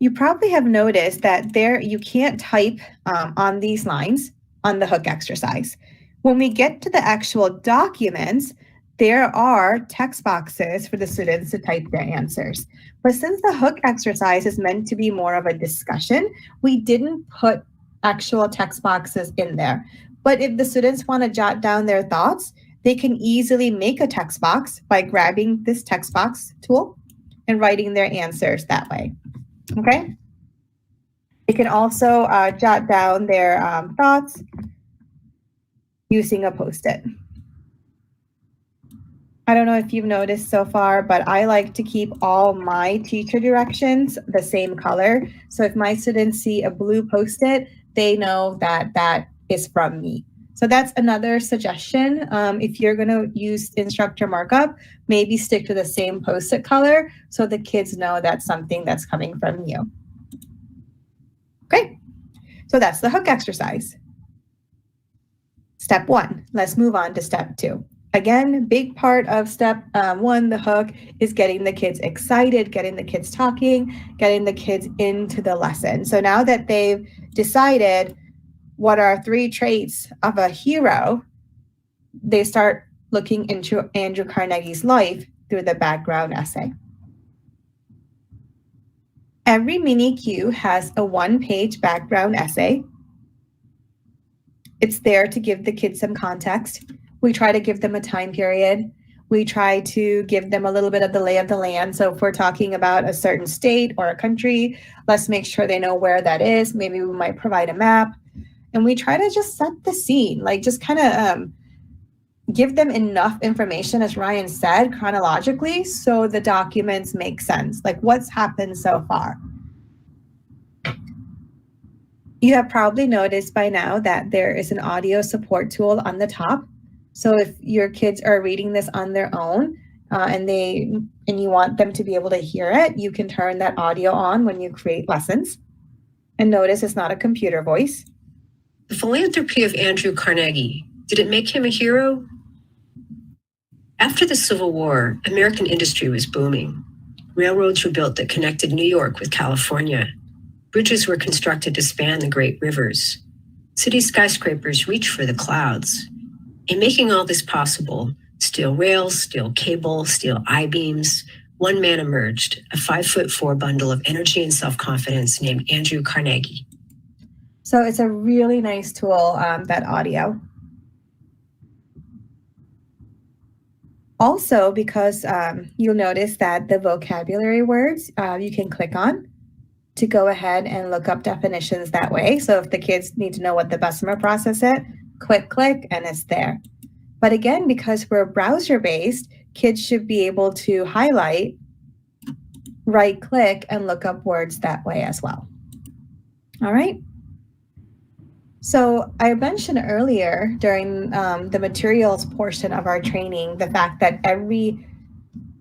You probably have noticed that there you can't type on these lines on the hook exercise. When we get to the actual documents, there are text boxes for the students to type their answers. But since the hook exercise is meant to be more of a discussion, we didn't put actual text boxes in there. But if the students want to jot down their thoughts, they can easily make a text box by grabbing this text box tool and writing their answers that way. Okay? They can also jot down their thoughts using a Post-it. I don't know if you've noticed so far, but I like to keep all my teacher directions the same color. So if my students see a blue Post-it, they know that that is from me. So that's another suggestion. If you're going to use instructor markup, maybe stick to the same Post-it color so the kids know that's something that's coming from you. Okay, so that's the hook exercise. Step 1, let's move on to step 2. Again, big part of step 1, the hook, is getting the kids excited, getting the kids talking, getting the kids into the lesson. So now that they've decided what are 3 traits of a hero, they start looking into Andrew Carnegie's life through the background essay. Every mini Q has a 1-page background essay. It's there to give the kids some context. We try to give them a time period. We try to give them a little bit of the lay of the land. So if we're talking about a certain state or a country, let's make sure they know where that is. Maybe we might provide a map. And we try to just set the scene, like just kind of give them enough information, as Ryan said, chronologically, so the documents make sense, like what's happened so far. You have probably noticed by now that there is an audio support tool on the top. So if your kids are reading this on their own and you want them to be able to hear it, you can turn that audio on when you create lessons. And notice it's not a computer voice. The philanthropy of Andrew Carnegie, did it make him a hero? After the Civil War, American industry was booming. Railroads were built that connected New York with California. Bridges were constructed to span the great rivers. City skyscrapers reached for the clouds. In making all this possible, steel rails, steel cable, steel I-beams, one man emerged, a 5'4" bundle of energy and self-confidence named Andrew Carnegie. So it's a really nice tool, that audio. Also, because you'll notice that the vocabulary words you can click on to go ahead and look up definitions that way. So if the kids need to know what the Bessemer process is, click, and it's there. But again, because we're browser-based, kids should be able to highlight, right-click, and look up words that way as well. All right. So I mentioned earlier during the materials portion of our training, the fact that every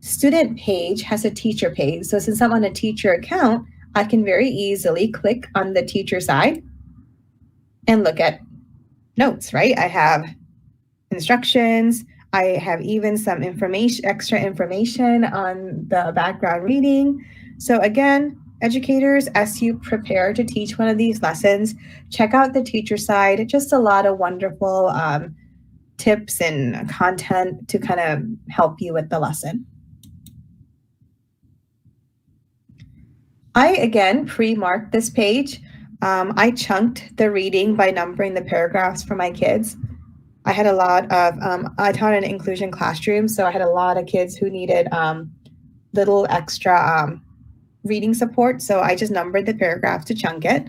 student page has a teacher page. So since I'm on a teacher account, I can very easily click on the teacher side and look at notes, right? I have instructions. I have even some information, extra information on the background reading. So again, educators, as you prepare to teach one of these lessons, check out the teacher side. Just a lot of wonderful tips and content to kind of help you with the lesson. I, again, pre-marked this page. I chunked the reading by numbering the paragraphs for my kids. I had a lot of, I taught in an inclusion classroom, so I had a lot of kids who needed little extra reading support. So I just numbered the paragraph to chunk it.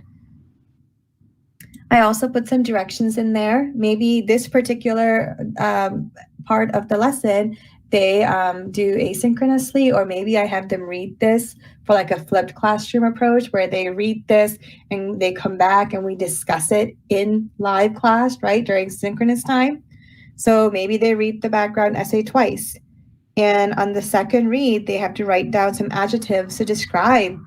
I also put some directions in there. Maybe this particular part of the lesson, they do asynchronously, or maybe I have them read this for like a flipped classroom approach where they read this and they come back and we discuss it in live class, right, during synchronous time. So maybe they read the background essay twice. And on the second read, they have to write down some adjectives to describe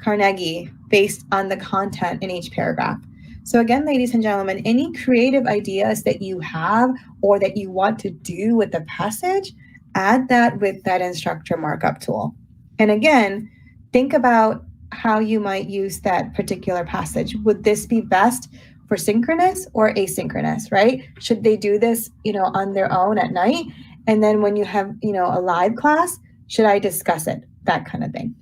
Carnegie based on the content in each paragraph. So again, ladies and gentlemen, any creative ideas that you have or that you want to do with the passage, add that with that instructor markup tool. And again, think about how you might use that particular passage. Would this be best for synchronous or asynchronous, right? Should they do this, on their own at night? And then when you have, a live class, should I discuss it? That kind of thing.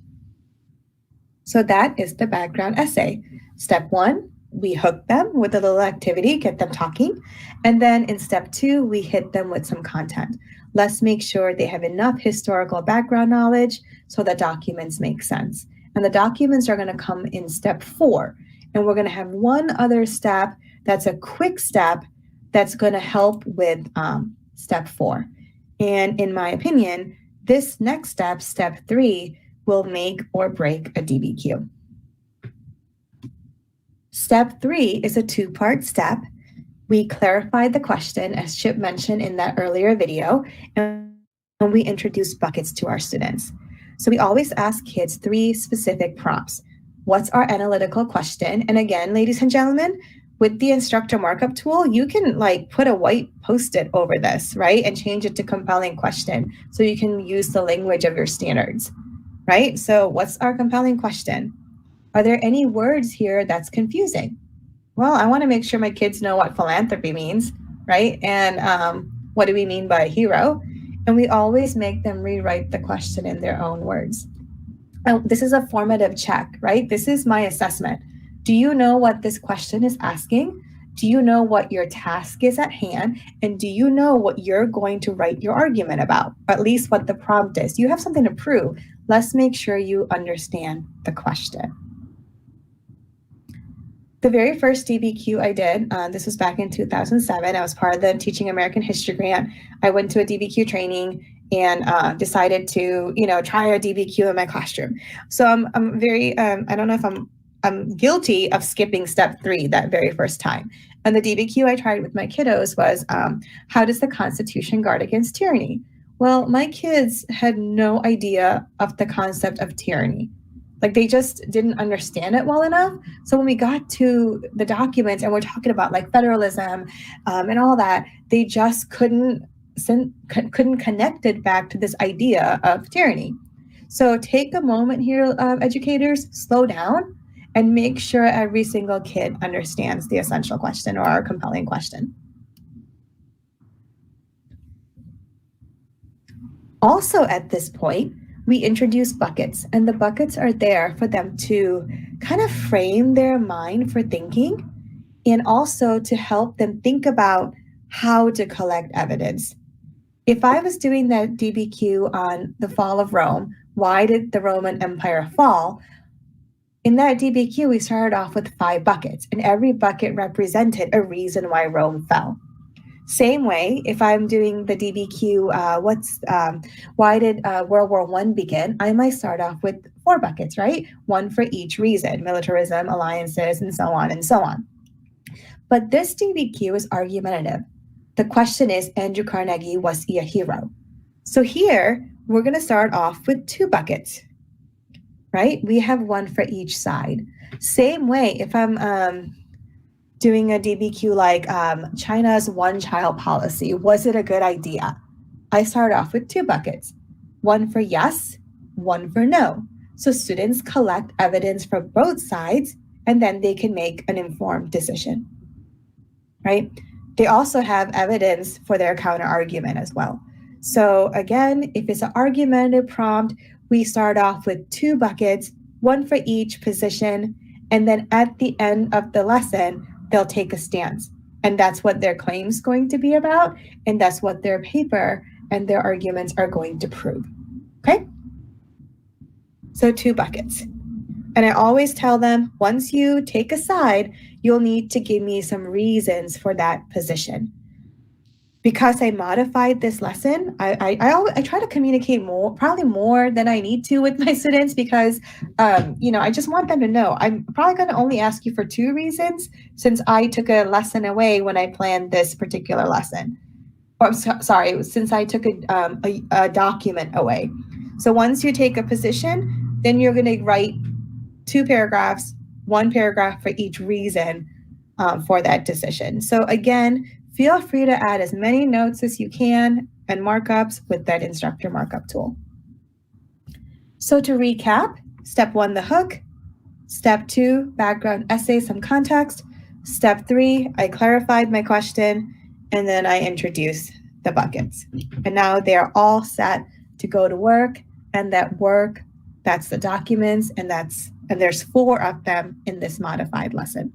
So that is the background essay. Step 1, we hook them with a little activity, get them talking. And then in step 2, we hit them with some content. Let's make sure they have enough historical background knowledge so the documents make sense. And the documents are going to come in step 4. And we're going to have one other step that's a quick step that's going to help with step 4. And in my opinion, this next step, step 3, will make or break a DBQ. Step 3 is a 2-part step. We clarify the question, as Chip mentioned in that earlier video, and we introduce buckets to our students. So we always ask kids 3 specific prompts. What's our analytical question? And again, ladies and gentlemen, with the instructor markup tool, you can put a white Post-it over this, right? And change it to compelling question so you can use the language of your standards, right? So what's our compelling question? Are there any words here that's confusing? Well, I want to make sure my kids know what philanthropy means, right? And what do we mean by a hero? And we always make them rewrite the question in their own words. This is a formative check, right? This is my assessment. Do you know what this question is asking? Do you know what your task is at hand? And do you know what you're going to write your argument about? Or at least what the prompt is. You have something to prove. Let's make sure you understand the question. The very first DBQ I did, this was back in 2007. I was part of the Teaching American History grant. I went to a DBQ training and decided to, try a DBQ in my classroom. So I'm very, I don't know if I'm guilty of skipping step 3 that very first time. And the DBQ I tried with my kiddos was, how does the Constitution guard against tyranny? Well, my kids had no idea of the concept of tyranny. They just didn't understand it well enough. So when we got to the documents and we're talking about federalism and all that, they just couldn't connect it back to this idea of tyranny. So take a moment here, educators, slow down and make sure every single kid understands the essential question or our compelling question. Also at this point, we introduce buckets, and the buckets are there for them to kind of frame their mind for thinking and also to help them think about how to collect evidence. If I was doing that DBQ on the fall of Rome, why did the Roman Empire fall? In that DBQ, we started off with 5 buckets, and every bucket represented a reason why Rome fell. Same way, if I'm doing the DBQ, why did World War I begin? I might start off with 4 buckets, right? 1 for each reason, militarism, alliances, and so on and so on. But this DBQ is argumentative. The question is, Andrew Carnegie, was he a hero? So here, we're going to start off with 2 buckets, right? We have 1 for each side. Same way, if I'm doing a DBQ like China's one-child policy, was it a good idea? I start off with 2 buckets, 1 for yes, 1 for no. So students collect evidence from both sides, and then they can make an informed decision, right? They also have evidence for their counter argument as well. So again, if it's an argumentative prompt, we start off with 2 buckets, 1 for each position, and then at the end of the lesson, they'll take a stance. And that's what their claim's going to be about, and that's what their paper and their arguments are going to prove, okay? So 2 buckets. And I always tell them, once you take a side, you'll need to give me some reasons for that position. Because I modified this lesson, I try to communicate more, probably more than I need to with my students because, I just want them to know. I'm probably going to only ask you for 2 reasons since I took a lesson away when I planned this particular lesson. Or since I took a document away. So once you take a position, then you're going to write 2 paragraphs, 1 paragraph for each reason for that decision. So again, feel free to add as many notes as you can and markups with that instructor markup tool. So to recap, step 1, the hook, Step 2, background essay, some context. Step 3, I clarified my question, and then I introduced the buckets. And now they're all set to go to work, and that work, that's the documents, and there's 4 of them in this modified lesson.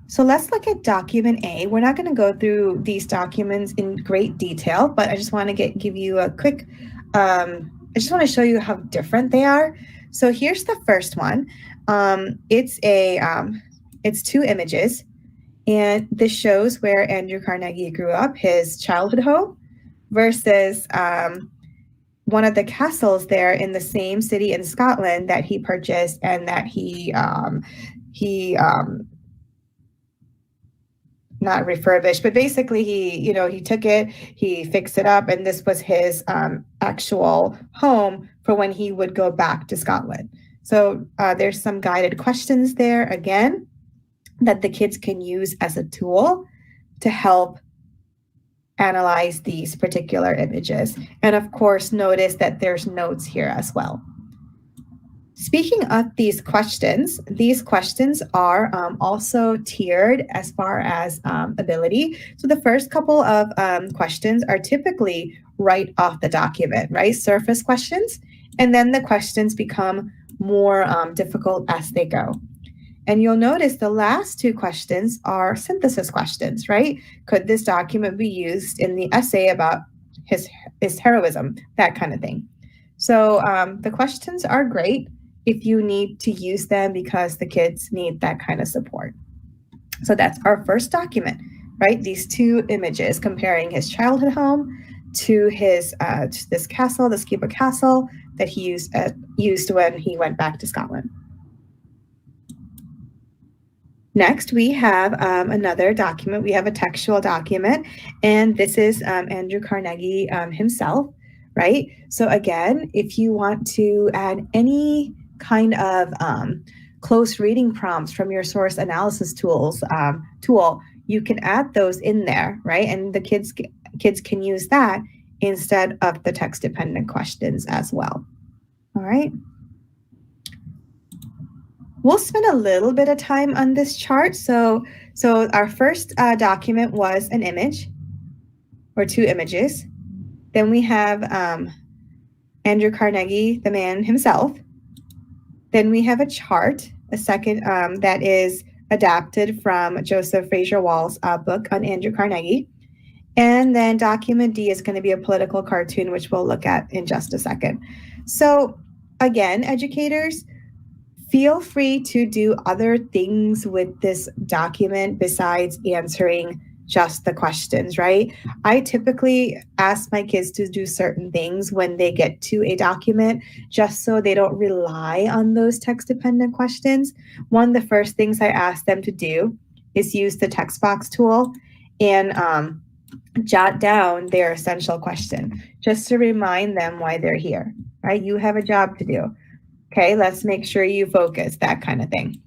So let's look at document A. We're not going to go through these documents in great detail, but I just want to give you a quick, I just want to show you how different they are. So here's the first one. It's 2 images, and this shows where Andrew Carnegie grew up, his childhood home, versus one of the castles there in the same city in Scotland that he purchased and that he not refurbished, but basically he took it, he fixed it up, and this was his actual home for when he would go back to Scotland. So there's some guided questions there again that the kids can use as a tool to help analyze these particular images. And of course, notice that there's notes here as well. Speaking of these questions are also tiered as far as ability. So the first couple of questions are typically right off the document, right? Surface questions. And then the questions become more difficult as they go. And you'll notice the last 2 questions are synthesis questions, right? Could this document be used in the essay about his heroism, that kind of thing. So the questions are great if you need to use them because the kids need that kind of support. So that's our first document, right? These 2 images comparing his childhood home to his to this castle, the Skiba Castle that he used when he went back to Scotland. Next, we have another document. We have a textual document, and this is Andrew Carnegie himself, right? So again, if you want to add any kind of close reading prompts from your source analysis tool, you can add those in there, right? And the kids can use that instead of the text-dependent questions as well. All right. We'll spend a little bit of time on this chart. So our first document was an image or 2 images. Then we have Andrew Carnegie, the man himself. Then we have a chart, a second that is adapted from Joseph Fraser Wall's book on Andrew Carnegie. And then document D is going to be a political cartoon, which we'll look at in just a second. So again, educators, feel free to do other things with this document besides answering just the questions, right? I typically ask my kids to do certain things when they get to a document, just so they don't rely on those text-dependent questions. One of the first things I ask them to do is use the text box tool and jot down their essential question, just to remind them why they're here, right? You have a job to do. Okay, let's make sure you focus, that kind of thing.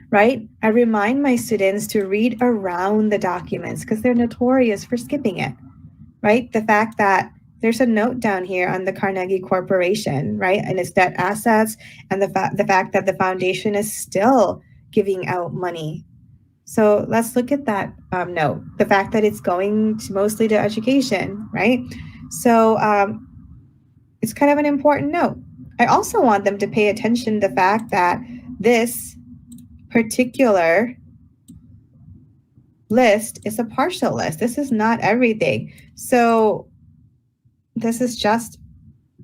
Right? I remind my students to read around the documents because they're notorious for skipping it, right? The fact that there's a note down here on the Carnegie Corporation, right? And its debt assets, and the fact that the foundation is still giving out money. So let's look at that note. The fact that it's going mostly to education, right? So it's kind of an important note. I also want them to pay attention to the fact that this particular list is a partial list. This is not everything. So this is just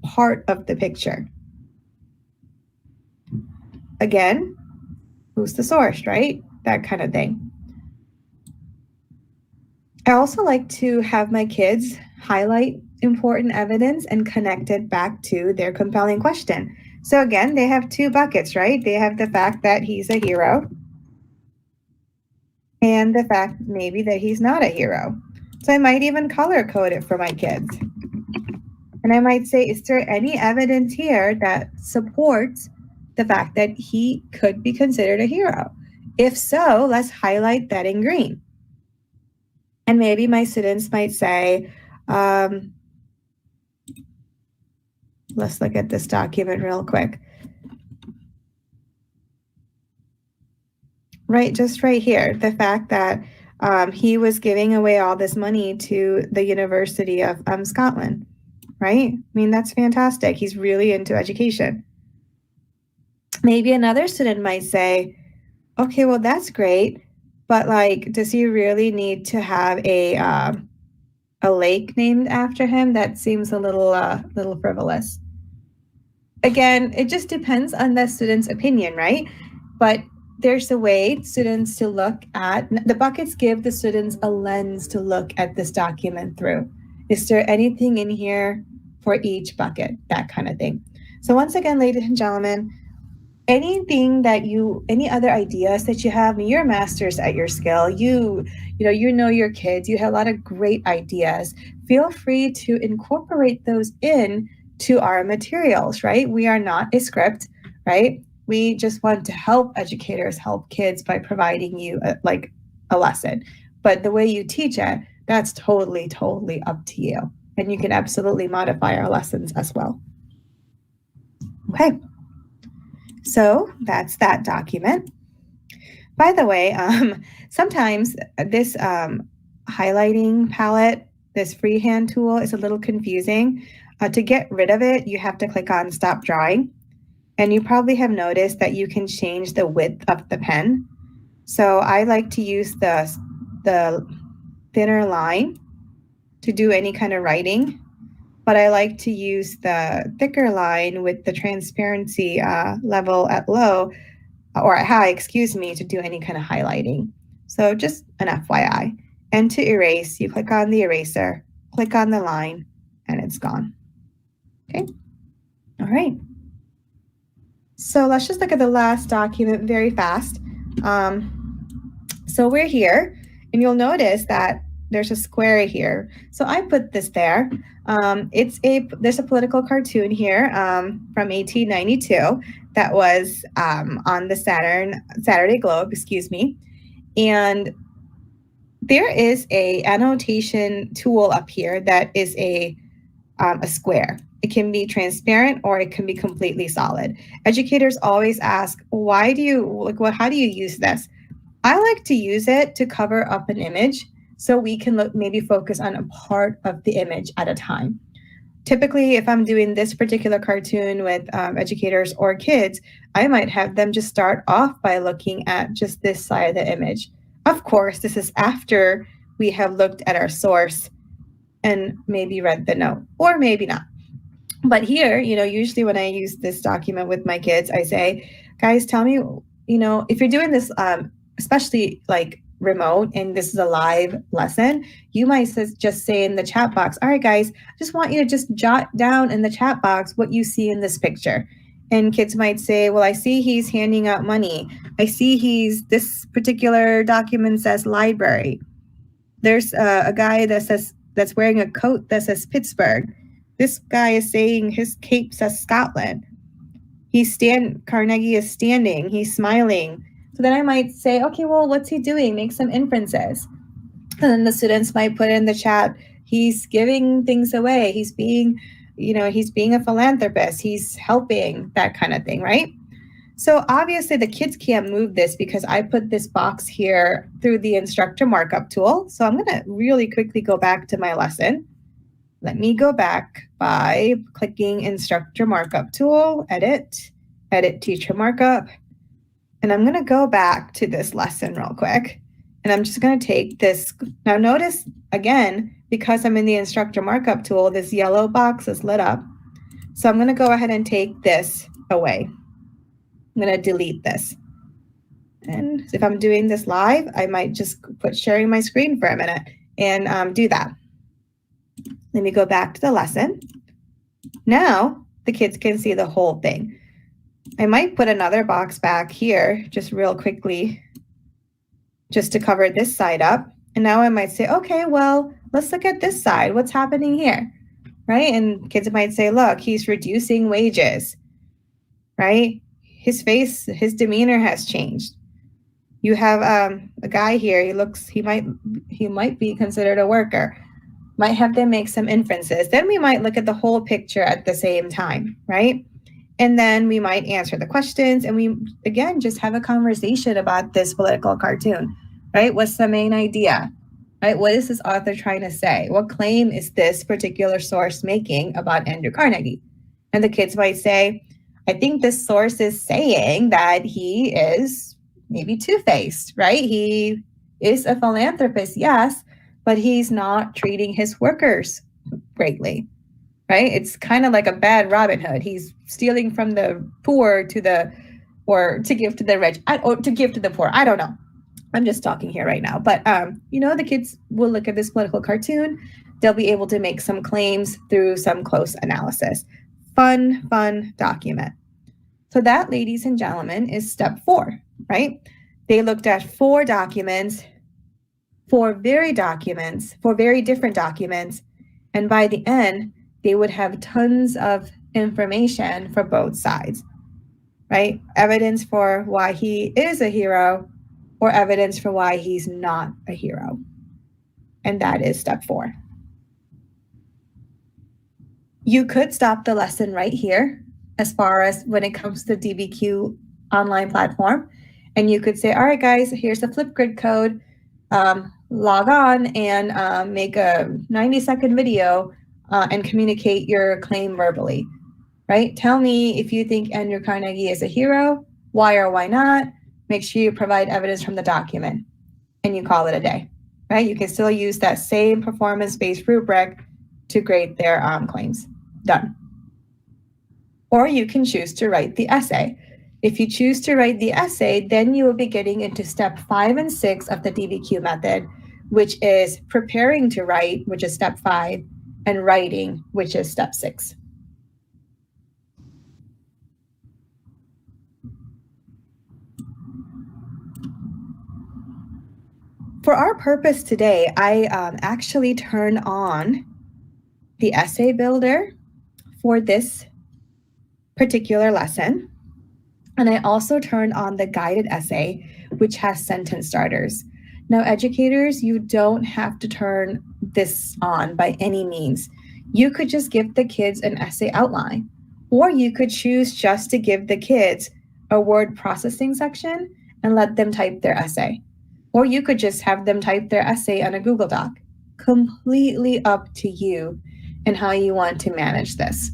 part of the picture. Again, who's the source, right? That kind of thing. I also like to have my kids highlight important evidence and connect it back to their compelling question. So again, they have 2 buckets, right? They have the fact that he's a hero and the fact maybe that he's not a hero. So I might even color code it for my kids. And I might say, is there any evidence here that supports the fact that he could be considered a hero? If so, let's highlight that in green. And maybe my students might say, Let's look at this document real quick. Right, just right here, the fact that he was giving away all this money to the University of Scotland, right? I mean, that's fantastic. He's really into education. Maybe another student might say, okay, well, that's great, but like, does he really need to have a lake named after him? That seems a little frivolous. Again, it just depends on the student's opinion, right? But there's a way students to look at, the buckets give the students a lens to look at this document through. Is there anything in here for each bucket? That kind of thing. So once again, ladies and gentlemen, any other ideas that you have, you're masters at your skill, you know your kids, you have a lot of great ideas. Feel free to incorporate those in to our materials, right? We are not a script, right? We just want to help educators help kids by providing you a lesson. But the way you teach it, that's totally up to you. And you can absolutely modify our lessons as well. Okay. So that's that document. By the way, sometimes this highlighting palette, this freehand tool is a little confusing. To get rid of it, you have to click on Stop Drawing. And you probably have noticed that you can change the width of the pen. So I like to use the thinner line to do any kind of writing, but I like to use the thicker line with the transparency level at low or at high, to do any kind of highlighting. So just an FYI. And to erase, you click on the eraser, click on the line, and it's gone. Okay. All right. So let's just look at the last document very fast. So we're here, and you'll notice that there's a square here. So I put this there. There's a political cartoon here from 1892 that was on the Saturday Globe, and there is a annotation tool up here that is a square. It can be transparent or it can be completely solid. Educators always ask, how do you use this? I like to use it to cover up an image so we can maybe focus on a part of the image at a time. Typically, if I'm doing this particular cartoon with educators or kids, I might have them just start off by looking at just this side of the image. Of course, this is after we have looked at our source and maybe read the note, or maybe not. But here, usually when I use this document with my kids, I say, guys, tell me, if you're doing this, especially like remote and this is a live lesson, you might just say in the chat box, all right, guys, I just want you to just jot down in the chat box what you see in this picture. And kids might say, well, I see he's handing out money. I see this particular document says library. There's a guy that's wearing a coat that says Pittsburgh. This guy is saying his cape says Scotland. Carnegie is standing, he's smiling. So then I might say, okay, well, what's he doing? Make some inferences. And then the students might put in the chat, he's giving things away. He's being a philanthropist. He's helping, that kind of thing, right? So obviously the kids can't move this because I put this box here through the instructor markup tool. So I'm going to really quickly go back to my lesson. Let me go back by clicking instructor markup tool, edit teacher markup. And I'm going to go back to this lesson real quick. And I'm just going to take this. Now notice again, because I'm in the instructor markup tool, this yellow box is lit up. So I'm going to go ahead and take this away. I'm going to delete this. And if I'm doing this live, I might just put sharing my screen for a minute and do that. Let me go back to the lesson. Now the kids can see the whole thing. I might put another box back here just real quickly just to cover this side up. And now I might say, okay, well, let's look at this side. What's happening here, right? And kids might say, look, he's reducing wages, right? His face, his demeanor has changed. You have a guy here. He might be considered a worker. might have them make some inferences. Then we might look at the whole picture at the same time, right? And then we might answer the questions, and we, again, just have a conversation about this political cartoon, right? What's the main idea, right? What is this author trying to say? What claim is this particular source making about Andrew Carnegie? And the kids might say, I think this source is saying that he is maybe two-faced, right? He is a philanthropist, yes, but he's not treating his workers greatly, right? It's kind of like a bad Robin Hood. He's stealing from the poor or to give to the rich, or to give to the poor. I don't know. I'm just talking here right now. But, the kids will look at this political cartoon. They'll be able to make some claims through some close analysis. Fun document. So that, ladies and gentlemen, is step 4, right? They looked at 4 documents, 4 very different documents. And by the end, they would have tons of information for both sides, right? Evidence for why he is a hero or evidence for why he's not a hero. And that is step 4. You could stop the lesson right here as far as when it comes to DBQ online platform. And you could say, all right, guys, here's the Flipgrid code. Log on and make a 90-second video and communicate your claim verbally, right? Tell me if you think Andrew Carnegie is a hero, why or why not. Make sure you provide evidence from the document, and you call it a day, right? You can still use that same performance-based rubric to grade their claims. Done. Or you can choose to write the essay. If you choose to write the essay, then you will be getting into step 5 and 6 of the DBQ method, which is preparing to write, which is step 5, and writing, which is step 6. For our purpose today, I actually turned on the essay builder for this particular lesson. And I also turned on the guided essay, which has sentence starters. Now, educators, you don't have to turn this on by any means. You could just give the kids an essay outline, or you could choose just to give the kids a word processing section and let them type their essay. Or you could just have them type their essay on a Google Doc. Completely up to you and how you want to manage this.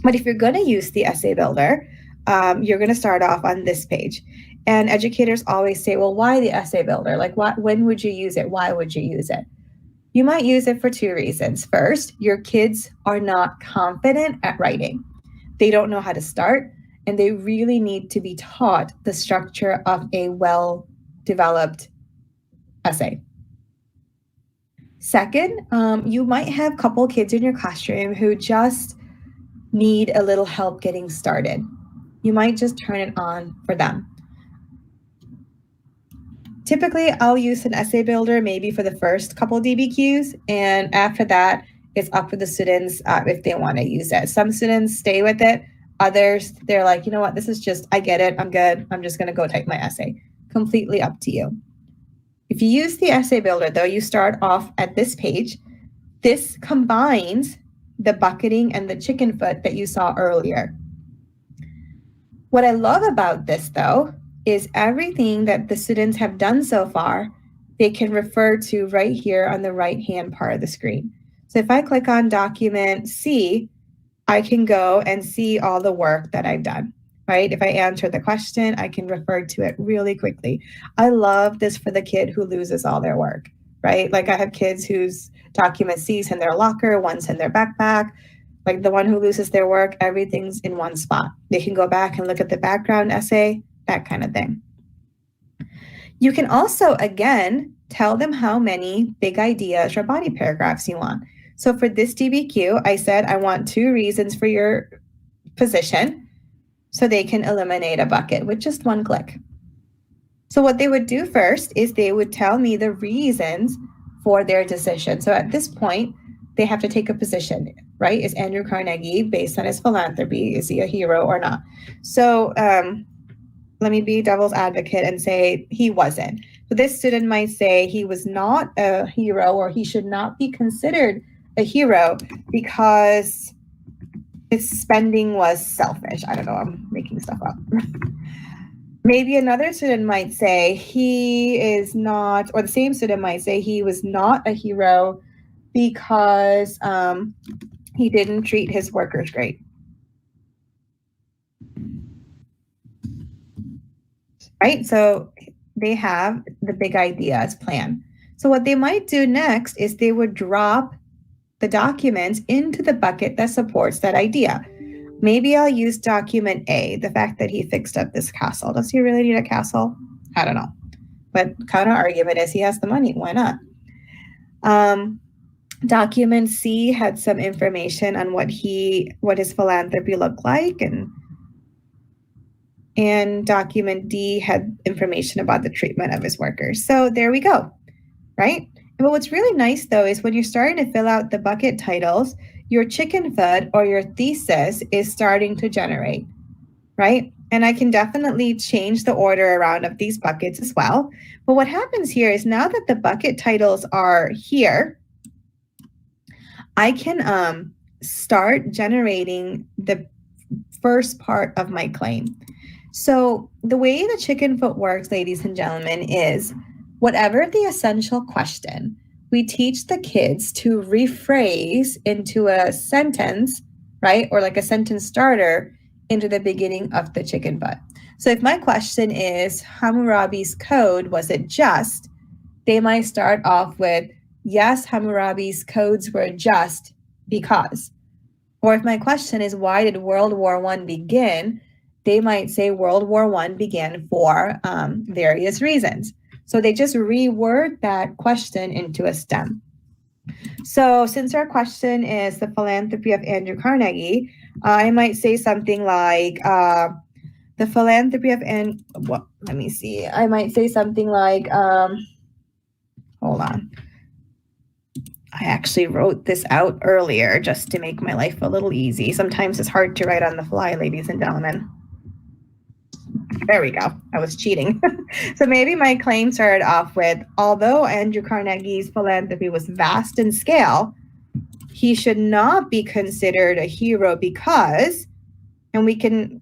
But if you're going to use the essay builder, you're going to start off on this page. And educators always say, well, why the essay builder? Like, when would you use it? Why would you use it? You might use it for 2 reasons. First, your kids are not confident at writing. They don't know how to start, and they really need to be taught the structure of a well-developed essay. Second, you might have a couple kids in your classroom who just need a little help getting started. You might just turn it on for them. Typically, I'll use an essay builder maybe for the first couple DBQs, and after that, it's up to the students if they want to use it. Some students stay with it. Others, they're like, you know what, this is just, I get it, I'm good. I'm just going to go type my essay. Completely up to you. If you use the essay builder, though, you start off at this page. This combines the bucketing and the chicken foot that you saw earlier. What I love about this, though, is everything that the students have done so far, they can refer to right here on the right-hand part of the screen. So if I click on document C, I can go and see all the work that I've done, right? If I answer the question, I can refer to it really quickly. I love this for the kid who loses all their work, right? Like I have kids whose document C's in their locker, one's in their backpack. Like the one who loses their work, everything's in one spot. They can go back and look at the background essay, that kind of thing. You can also, again, tell them how many big ideas or body paragraphs you want. So for this DBQ, I said I want 2 reasons for your position so they can eliminate a bucket with just 1 click. So what they would do first is they would tell me the reasons for their decision. So at this point, they have to take a position, right? Is Andrew Carnegie, based on his philanthropy, is he a hero or not? So let me be devil's advocate and say he wasn't. So this student might say he was not a hero, or he should not be considered a hero because his spending was selfish. I don't know, I'm making stuff up. Maybe another student might say he is not, or the same student might say he was not a hero because he didn't treat his workers great. Right? So they have the big ideas plan. So what they might do next is they would drop the documents into the bucket that supports that idea. Maybe I'll use document A, the fact that he fixed up this castle. Does he really need a castle? I don't know. But counter argument is he has the money. Why not? Document C had some information on what his philanthropy looked like, and document D had information about the treatment of his workers. So there we go, right? But what's really nice though is when you're starting to fill out the bucket titles, your chicken foot or your thesis is starting to generate, right? And I can definitely change the order around of these buckets as well. But what happens here is now that the bucket titles are here, I can start generating the first part of my claim. So the way the chicken foot works, ladies and gentlemen, is whatever the essential question, we teach the kids to rephrase into a sentence, right? Or like a sentence starter into the beginning of the chicken foot. So if my question is Hammurabi's code, was it just? They might start off with, yes, Hammurabi's codes were just because. Or if my question is, why did World War I begin? They might say World War I began for various reasons. So they just reword that question into a STEM. So since our question is the philanthropy of Andrew Carnegie, I might say something like the philanthropy of let me see. I might say something like, hold on. I actually wrote this out earlier just to make my life a little easy. Sometimes it's hard to write on the fly, ladies and gentlemen. There we go. I was cheating. So maybe my claim started off with, although Andrew Carnegie's philanthropy was vast in scale, he should not be considered a hero because, and we can,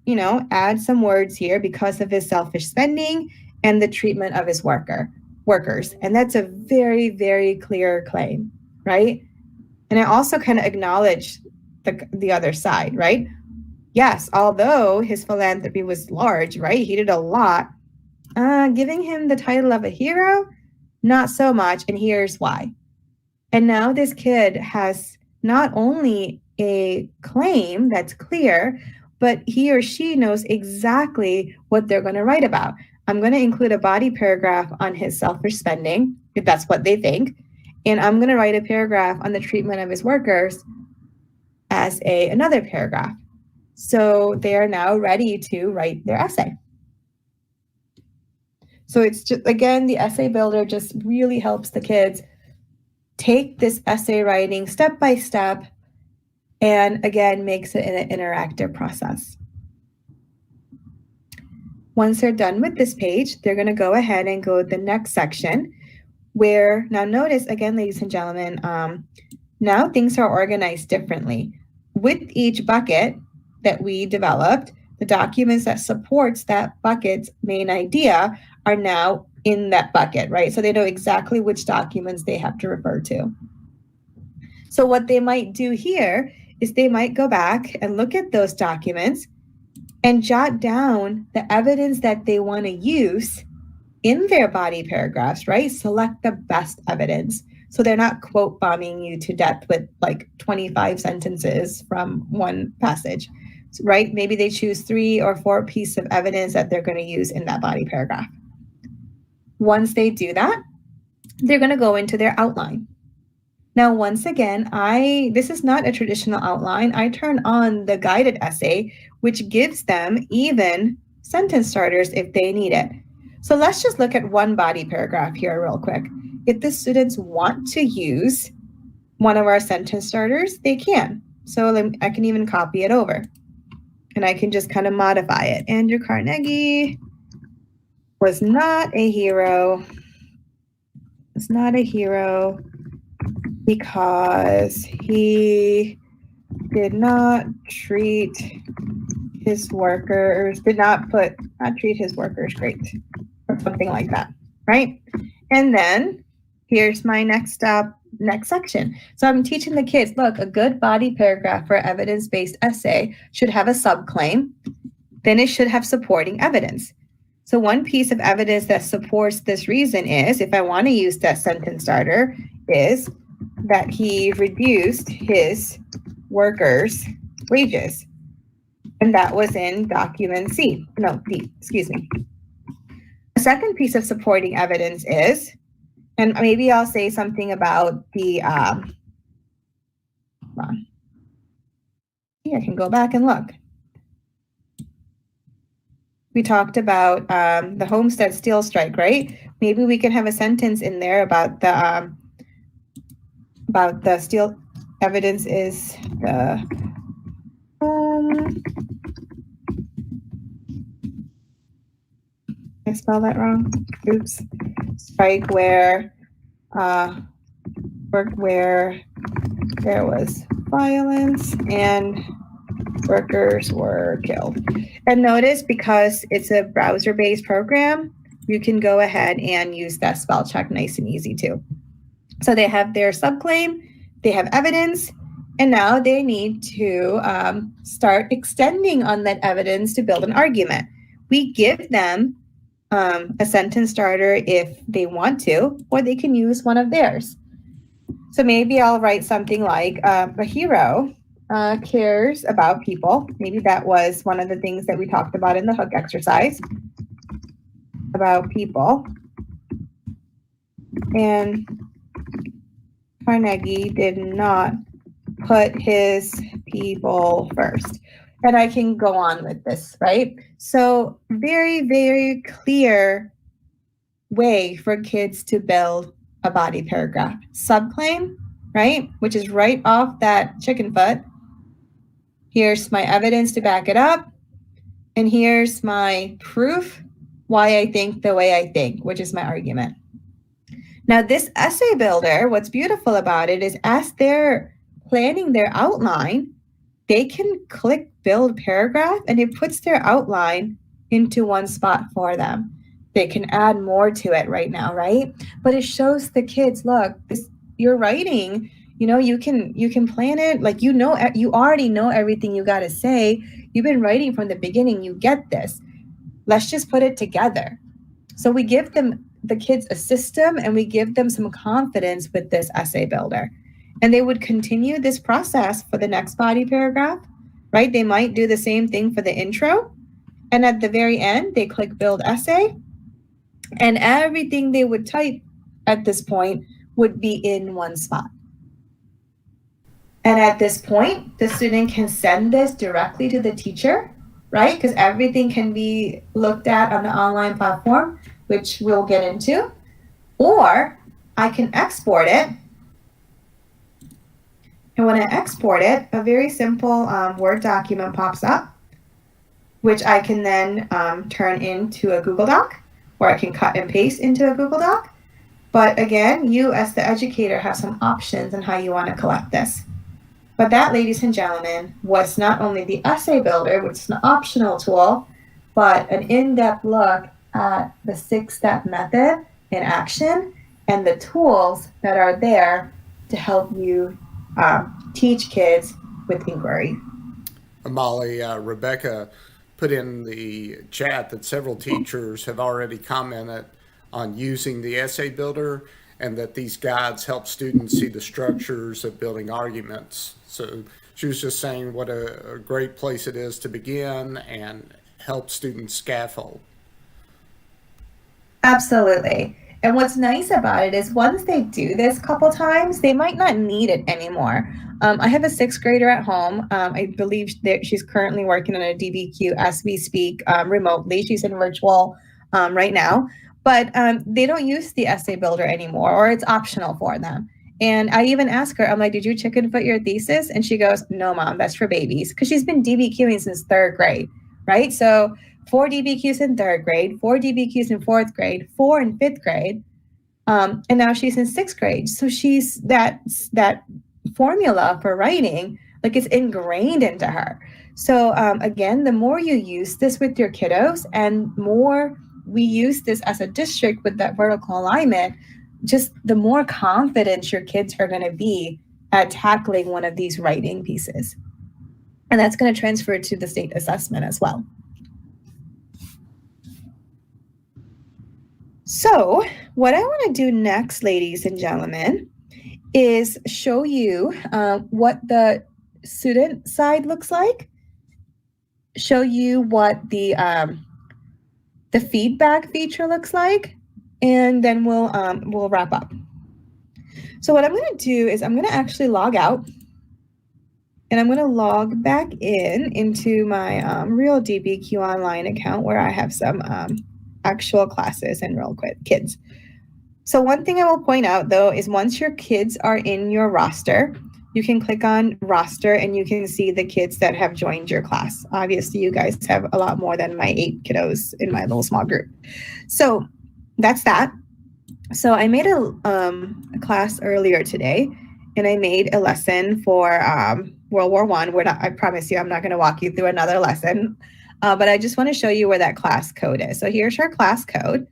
add some words here, because of his selfish spending and the treatment of his workers. And that's a very, very clear claim, right? And I also kind of acknowledge the other side, right? Yes, although his philanthropy was large, right? He did a lot. Giving him the title of a hero, not so much, and here's why. And now this kid has not only a claim that's clear, but he or she knows exactly what they're going to write about. I'm going to include a body paragraph on his selfish spending, if that's what they think, and I'm going to write a paragraph on the treatment of his workers as another paragraph. So they are now ready to write their essay. So it's just, again, the essay builder just really helps the kids take this essay writing step by step, and again, makes it an interactive process. Once they're done with this page, they're going to go ahead and go to the next section where, now notice again, ladies and gentlemen, now things are organized differently. With each bucket that we developed, the documents that supports that bucket's main idea are now in that bucket, right? So they know exactly which documents they have to refer to. So what they might do here is they might go back and look at those documents and jot down the evidence that they want to use in their body paragraphs, right? Select the best evidence. So they're not quote bombing you to death with like 25 sentences from one passage, right? Maybe they choose 3 or 4 pieces of evidence that they're going to use in that body paragraph. Once they do that, they're going to go into their outline. Now, once again, this is not a traditional outline. I turn on the guided essay, which gives them even sentence starters if they need it. So let's just look at one body paragraph here real quick. If the students want to use one of our sentence starters, they can. So I can even copy it over and I can just kind of modify it. Andrew Carnegie was not a hero is not a hero because he did not treat his workers, not treat his workers great, or something like that, right? And then here's my next section. So I'm teaching the kids, look, a good body paragraph for evidence-based essay should have a subclaim, then it should have supporting evidence. So one piece of evidence that supports this reason is, if I want to use that sentence starter, is that he reduced his workers' wages. And that was in document D, excuse me. A second piece of supporting evidence is, and maybe I'll say something about the, hold on. Here, I can go back and look. We talked about the Homestead Steel Strike, right? Maybe we can have a sentence in there about the steel evidence is the I spell that wrong. Oops. Strike where there was violence and workers were killed. And notice, because it's a browser-based program, you can go ahead and use that spell check nice and easy too. So they have their subclaim, they have evidence, and now they need to start extending on that evidence to build an argument. We give them a sentence starter if they want to, or they can use one of theirs. So maybe I'll write something like, a hero cares about people. Maybe that was one of the things that we talked about in the hook exercise, about people. And Carnegie did not put his people first. And I can go on with this, right? So very, very clear way for kids to build a body paragraph. Subclaim, right? Which is right off that chicken foot. Here's my evidence to back it up. And here's my proof why I think the way I think, which is my argument. Now, this essay builder, what's beautiful about it is as they're planning their outline, they can click build paragraph and it puts their outline into one spot for them. They can add more to it right now, right? But it shows the kids, look, you're writing, you can plan it, like, you already know everything you got to say. You've been writing from the beginning, you get this. Let's just put it together. So we give the kids a system and we give them some confidence with this essay builder. And they would continue this process for the next body paragraph, right? They might do the same thing for the intro. And at the very end, they click build essay. And everything they would type at this point would be in one spot. And at this point, the student can send this directly to the teacher, right? Because everything can be looked at on the online platform, which we'll get into. Or I can export it. And when I export it, a very simple Word document pops up, which I can then turn into a Google Doc, or I can cut and paste into a Google Doc. But again, you as the educator have some options on how you want to collect this. But that, ladies and gentlemen, was not only the essay builder, which is an optional tool, but an in-depth look at the 6-step method in action and the tools that are there to help you teach kids with inquiry. Molly, Rebecca put in the chat that several teachers have already commented on using the essay builder and that these guides help students see the structures of building arguments. So she was just saying what a great place it is to begin and help students scaffold. Absolutely. And what's nice about it is once they do this a couple times, they might not need it anymore. I have a 6th grader at home. I believe that she's currently working on a DBQ as we speak remotely. She's in virtual right now, but they don't use the essay builder anymore, or it's optional for them. And I even ask her, I'm like, did you chicken foot your thesis? And she goes, no, Mom, that's for babies. Because she's been DBQing since 3rd grade, right? So 4 DBQs in 3rd grade, 4 DBQs in 4th grade, 4 in 5th grade. And now she's in 6th grade. So she's that formula for writing, like it's ingrained into her. So again, the more you use this with your kiddos and more we use this as a district with that vertical alignment, just the more confident your kids are going to be at tackling one of these writing pieces. And that's going to transfer to the state assessment as well. So what I want to do next, ladies and gentlemen, is show you what the student side looks like, show you what the feedback feature looks like, and then we'll wrap up. So what I'm going to do is I'm going to actually log out, and I'm going to log back into my real DBQ online account where I have some actual classes and real quick kids. So one thing I will point out though is once your kids are in your roster, you can click on roster and you can see the kids that have joined your class. Obviously you guys have a lot more than my 8 kiddos in my little small group. So that's that. So I made a class earlier today, and I made a lesson for World War I. I promise you, I'm not going to walk you through another lesson, but I just want to show you where that class code is. So here's our class code.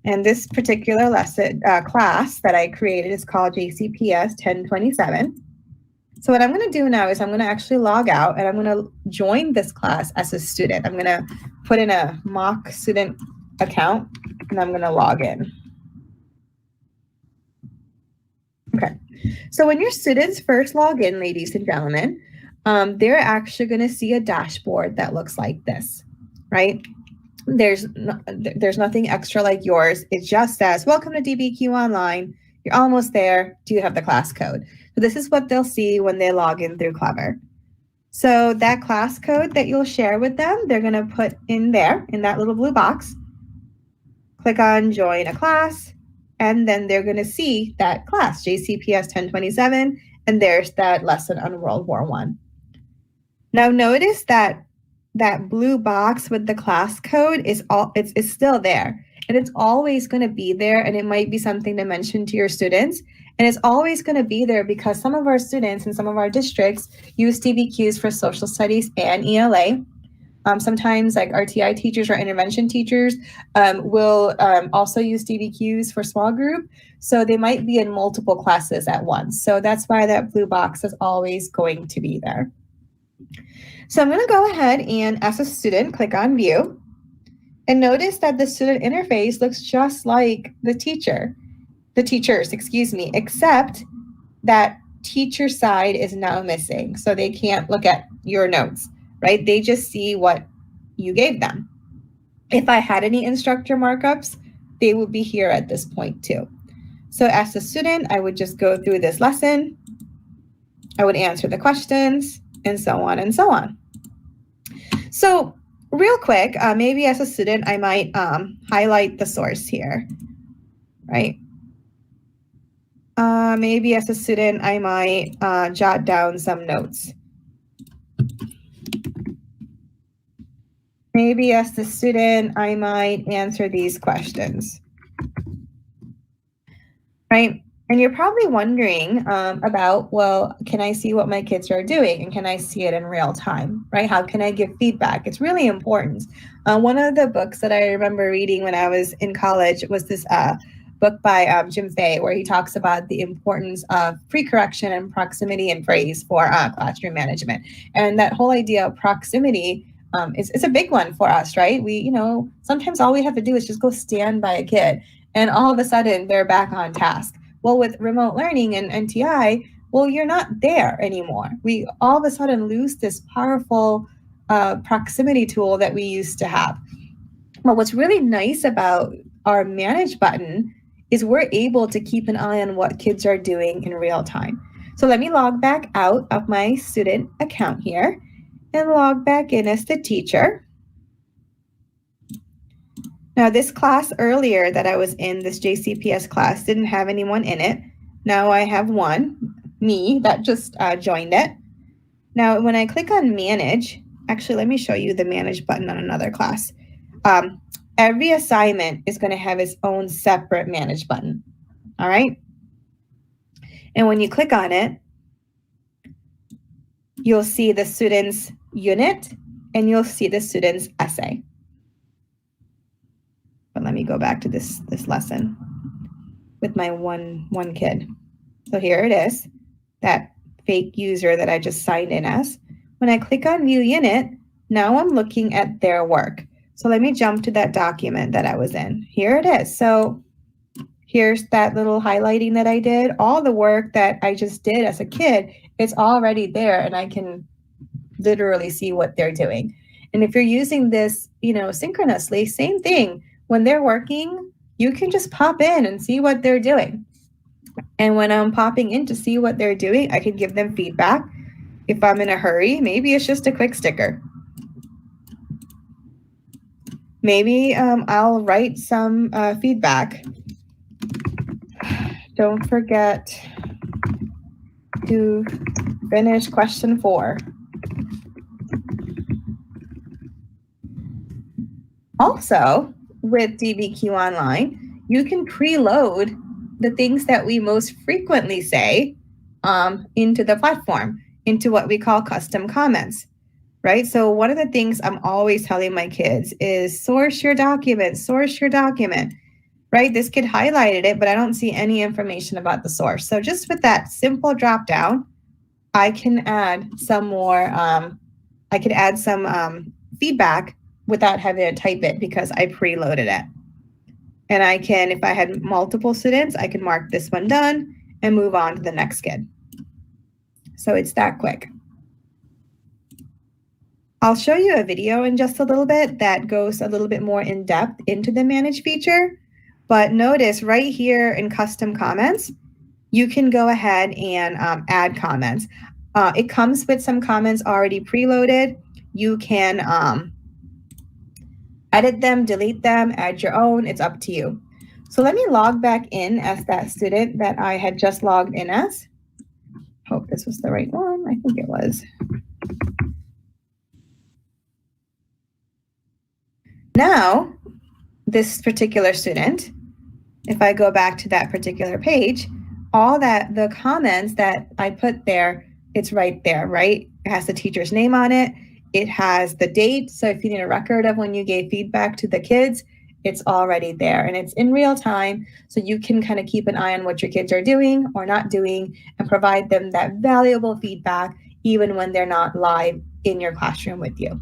And this particular lesson class that I created is called JCPS 1027. So what I'm going to do now is I'm going to actually log out, and I'm going to join this class as a student. I'm going to put in a mock student account, and I'm going to log in. Okay, so when your students first log in, ladies and gentlemen, they're actually going to see a dashboard that looks like this, right? There's nothing extra like yours. It just says, welcome to DBQ Online. You're almost there. Do you have the class code? So this is what they'll see when they log in through Clever. So that class code that you'll share with them, they're going to put in there in that little blue box. Click on join a class, and then they're going to see that class, JCPS 1027, and there's that lesson on World War I. Now notice that that blue box with the class code is it's still there, and it's always going to be there, and it might be something to mention to your students, and it's always going to be there because some of our students in some of our districts use DBQs for social studies and ELA. Sometimes like RTI teachers or intervention teachers will also use DBQs for small group. So they might be in multiple classes at once. So that's why that blue box is always going to be there. So I'm going to go ahead and as a student, click on view, and notice that the student interface looks just like the teachers, excuse me, except that teacher side is now missing. So they can't look at your notes. Right? They just see what you gave them. If I had any instructor markups, they would be here at this point too. So as a student, I would just go through this lesson. I would answer the questions and so on and so on. So real quick, maybe as a student, I might highlight the source here, right? Maybe as a student, I might jot down some notes. Maybe as the student, I might answer these questions, right? And you're probably wondering about, well, can I see what my kids are doing? And can I see it in real time, right? How can I give feedback? It's really important. One of the books that I remember reading when I was in college was this book by Jim Fay, where he talks about the importance of pre-correction and proximity and praise for classroom management. And that whole idea of proximity it's a big one for us, right? We, sometimes all we have to do is just go stand by a kid and all of a sudden they're back on task. Well, with remote learning and NTI, well, you're not there anymore. We all of a sudden lose this powerful proximity tool that we used to have. But what's really nice about our manage button is we're able to keep an eye on what kids are doing in real time. So let me log back out of my student account here and log back in as the teacher. Now this class earlier that I was in, this JCPS class, didn't have anyone in it. Now I have one, me, that just joined it. Now when I click on manage, actually let me show you the manage button on another class. Every assignment is going to have its own separate manage button. All right. And when you click on it, you'll see the student's unit and you'll see the student's essay. But let me go back to this lesson with my one kid. So here it is, that fake user that I just signed in as. When I click on view unit, now I'm looking at their work. So let me jump to that document that I was in. Here it is. So here's that little highlighting that I did. All the work that I just did as a kid, it's already there and I can literally see what they're doing. And if you're using this, synchronously, same thing. When they're working, you can just pop in and see what they're doing. And when I'm popping in to see what they're doing, I can give them feedback. If I'm in a hurry, maybe it's just a quick sticker. Maybe I'll write some feedback. Don't forget to finish question 4. Also, with DBQ Online, you can preload the things that we most frequently say into the platform, into what we call custom comments, right? So one of the things I'm always telling my kids is source your document, right? This kid highlighted it, but I don't see any information about the source. So just with that simple drop down, I can add some more, I could add some feedback without having to type it because I preloaded it. And I can, if I had multiple students, I can mark this one done and move on to the next kid. So it's that quick. I'll show you a video in just a little bit that goes a little bit more in depth into the manage feature. But notice right here in custom comments, you can go ahead and add comments. It comes with some comments already preloaded. You can edit them, delete them, add your own. It's up to you. So let me log back in as that student that I had just logged in as. Hope this was the right one. I think it was. Now, this particular student, if I go back to that particular page, all that the comments that I put there, it's right there, right? It has the teacher's name on it. It has the date. So if you need a record of when you gave feedback to the kids, it's already there and it's in real time. So you can kind of keep an eye on what your kids are doing or not doing and provide them that valuable feedback, even when they're not live in your classroom with you.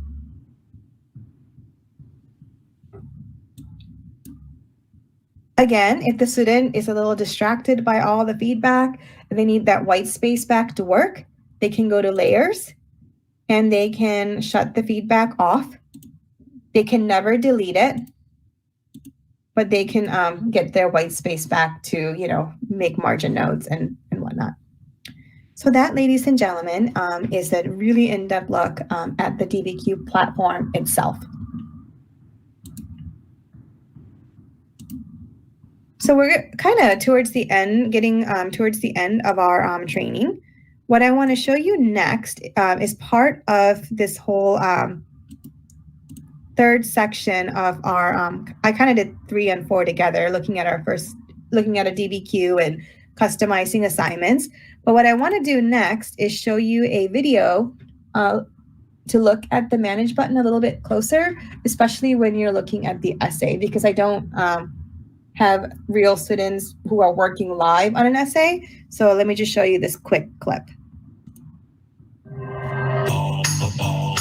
Again, if the student is a little distracted by all the feedback and they need that white space back to work, they can go to layers and they can shut the feedback off. They can never delete it, but they can get their white space back to, make margin notes and whatnot. So that, ladies and gentlemen, is a really in-depth look at the DBQ platform itself. So we're kind of towards the end, getting towards the end of our training. What I want to show you next is part of this whole third section of our, I kind of did 3 and 4 together, looking at a DBQ and customizing assignments. But what I want to do next is show you a video to look at the manage button a little bit closer, especially when you're looking at the essay, because I don't have real students who are working live on an essay. So let me just show you this quick clip.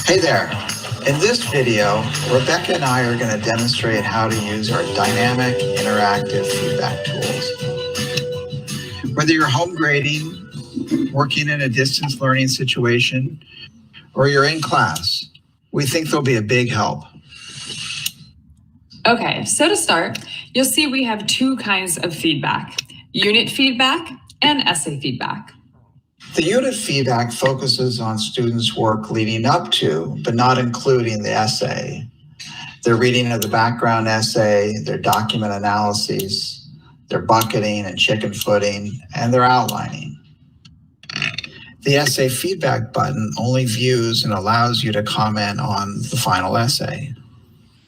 Hey there. In this video, Rebecca and I are going to demonstrate how to use our dynamic interactive feedback tools. Whether you're home grading, working in a distance learning situation, or you're in class, we think they'll be a big help. Okay, so to start, you'll see we have 2 kinds of feedback, unit feedback and essay feedback. The unit feedback focuses on students' work leading up to, but not including the essay. Their reading of the background essay, their document analyses, their bucketing and chicken footing, and their outlining. The essay feedback button only views and allows you to comment on the final essay.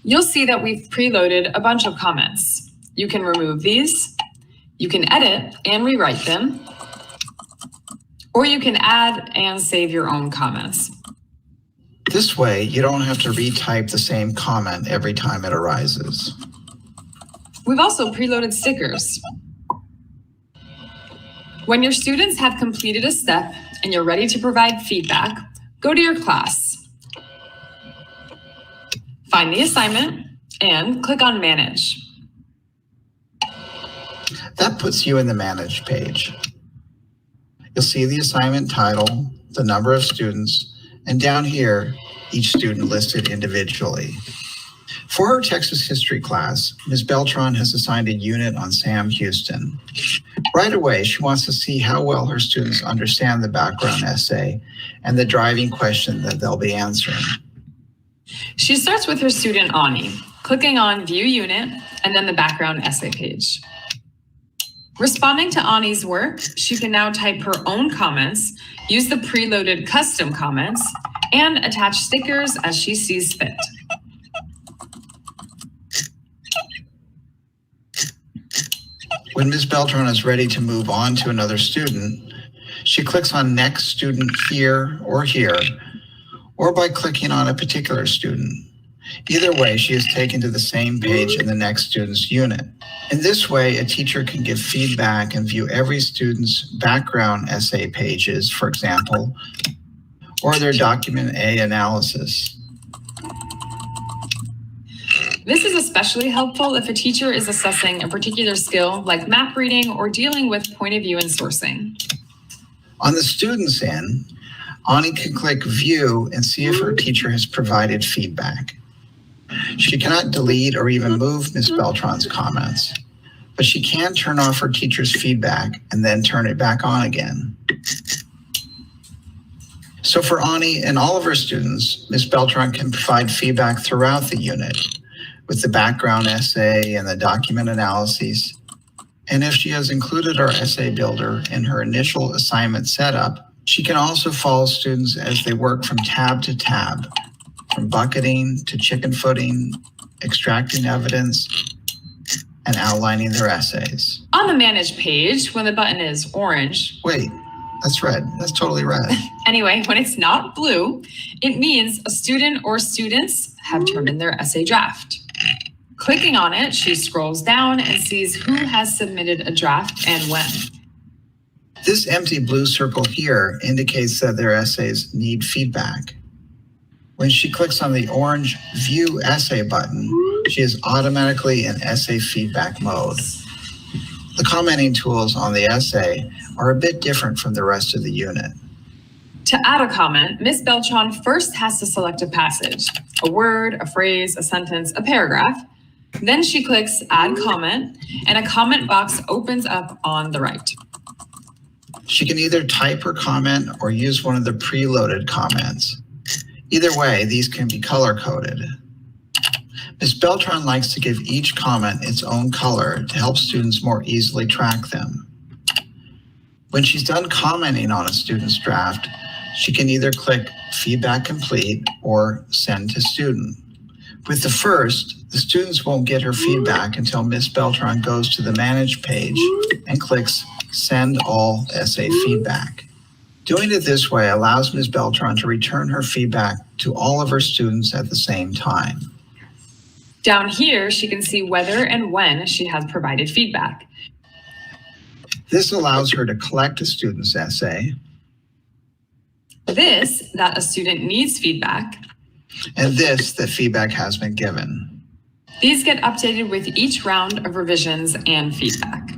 you'll see that we've preloaded a bunch of comments. You can remove these, you can edit and rewrite them, or you can add and save your own comments. This way, you don't have to retype the same comment every time it arises. We've also preloaded stickers. When your students have completed a step and you're ready to provide feedback, go to your class. Find the assignment and click on Manage. That puts you in the Manage page. You'll see the assignment title, the number of students, and down here, each student listed individually. For her Texas history class, Ms. Beltran has assigned a unit on Sam Houston. Right away, she wants to see how well her students understand the background essay and the driving question that they'll be answering. She starts with her student Ani, clicking on View Unit and then the background essay page. Responding to Ani's work, she can now type her own comments, use the preloaded custom comments, and attach stickers as she sees fit. When Ms. Beltran is ready to move on to another student, she clicks on Next Student here, or by clicking on a particular student. Either way, she is taken to the same page in the next student's unit. In this way, a teacher can give feedback and view every student's background essay pages, for example, or their document A analysis. This is especially helpful if a teacher is assessing a particular skill like map reading or dealing with point of view and sourcing. On the student's end, Ani can click View and see if her teacher has provided feedback. She cannot delete or even move Ms. Beltran's comments, but she can turn off her teacher's feedback and then turn it back on again. So for Ani and all of her students, Ms. Beltran can provide feedback throughout the unit with the background essay and the document analyses. And if she has included our essay builder in her initial assignment setup, she can also follow students as they work from tab to tab, from bucketing to chicken footing, extracting evidence, and outlining their essays. On the Manage page, when the button is orange. Wait, that's red. That's totally red. Anyway, when it's not blue, it means a student or students have turned in their essay draft. Clicking on it, she scrolls down and sees who has submitted a draft and when. This empty blue circle here indicates that their essays need feedback. When she clicks on the orange View Essay button, she is automatically in essay feedback mode. The commenting tools on the essay are a bit different from the rest of the unit. To add a comment, Ms. Beltran first has to select a passage, a word, a phrase, a sentence, a paragraph. Then she clicks Add Comment, and a comment box opens up on the right. She can either type her comment or use one of the preloaded comments. Either way, these can be color-coded. Ms. Beltran likes to give each comment its own color to help students more easily track them. When she's done commenting on a student's draft, she can either click Feedback Complete or Send to Student. With the first, the students won't get her feedback until Ms. Beltran goes to the Manage page and clicks Send All Essay Feedback. Doing it this way allows Ms. Beltran to return her feedback to all of her students at the same time. Down here, she can see whether and when she has provided feedback. This allows her to collect a student's essay. This, that a student needs feedback. And this, that feedback has been given. These get updated with each round of revisions and feedback.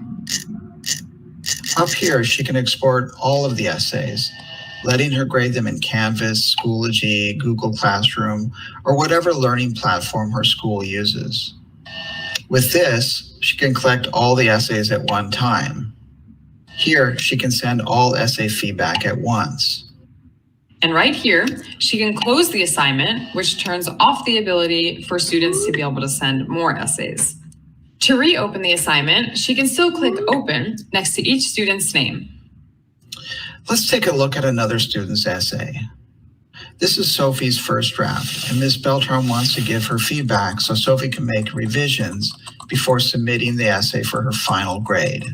Up here, she can export all of the essays, letting her grade them in Canvas, Schoology, Google Classroom, or whatever learning platform her school uses. With this, she can collect all the essays at one time. Here, she can send all essay feedback at once. And right here, she can close the assignment, which turns off the ability for students to be able to send more essays. To reopen the assignment, she can still click Open next to each student's name. Let's take a look at another student's essay. This is Sophie's first draft, and Ms. Beltran wants to give her feedback so Sophie can make revisions before submitting the essay for her final grade.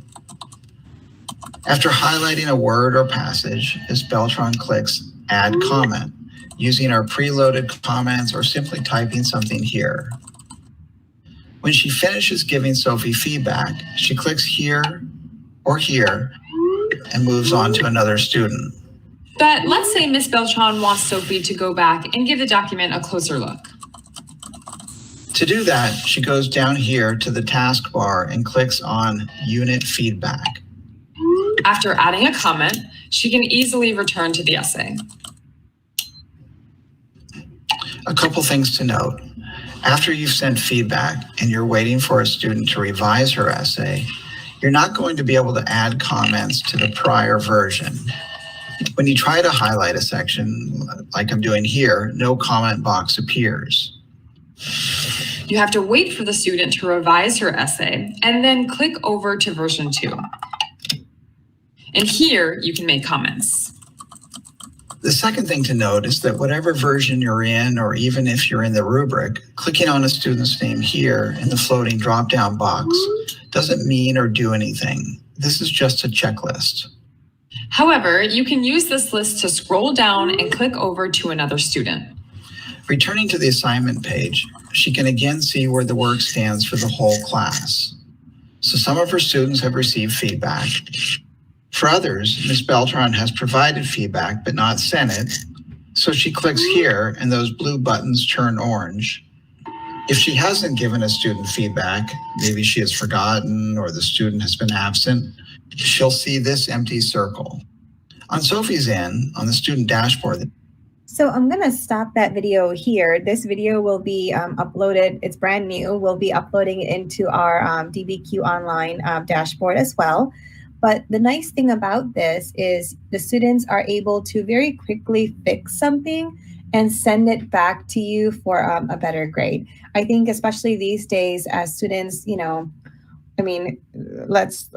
After highlighting a word or passage, Ms. Beltran clicks Add Comment, using our preloaded comments or simply typing something here. When she finishes giving Sophie feedback, she clicks here or here and moves on to another student. But let's say Miss Beltran wants Sophie to go back and give the document a closer look. To do that, she goes down here to the taskbar and clicks on Unit Feedback. After adding a comment, she can easily return to the essay. A couple things to note. After you've sent feedback and you're waiting for a student to revise her essay, you're not going to be able to add comments to the prior version. When you try to highlight a section, like I'm doing here, no comment box appears. You have to wait for the student to revise her essay and then click over to version 2. And here you can make comments. The second thing to note is that whatever version you're in, or even if you're in the rubric, clicking on a student's name here in the floating drop-down box doesn't mean or do anything. This is just a checklist. However, you can use this list to scroll down and click over to another student. Returning to the assignment page, she can again see where the work stands for the whole class. So some of her students have received feedback. For others, Ms. Beltran has provided feedback but not sent it, so she clicks here and those blue buttons turn orange. If she hasn't given a student feedback, maybe she has forgotten or the student has been absent, she'll see this empty circle. On Sophie's end, on the student dashboard. So I'm going to stop that video here. This video will be uploaded. It's brand new. We'll be uploading it into our DBQ online dashboard as well. But the nice thing about this is the students are able to very quickly fix something and send it back to you for a better grade. I think especially these days as students, you know, it's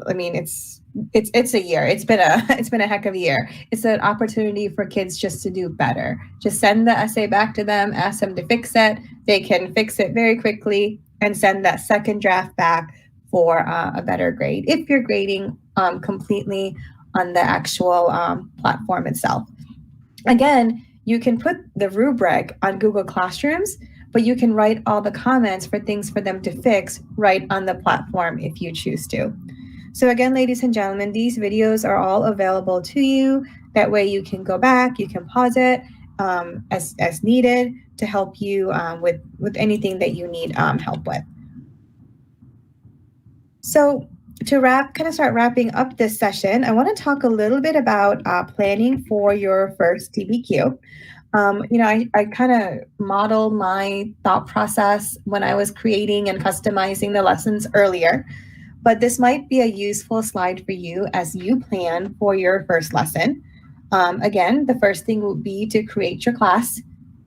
a year. It's been a heck of a year. It's an opportunity for kids just to do better. Just send the essay back to them, ask them to fix it. They can fix it very quickly and send that second draft back for a better grade if you're grading completely on the actual platform itself. Again, you can put the rubric on Google Classrooms, but you can write all the comments for things for them to fix right on the platform if you choose to. So again, ladies and gentlemen, these videos are all available to you. That way you can go back, you can pause it as needed to help you with anything that you need help with. So to start wrapping up this session, I want to talk a little bit about planning for your first DBQ. I kind of modeled my thought process when I was creating and customizing the lessons earlier, but this might be a useful slide for you as you plan for your first lesson. Again, the first thing would be to create your class,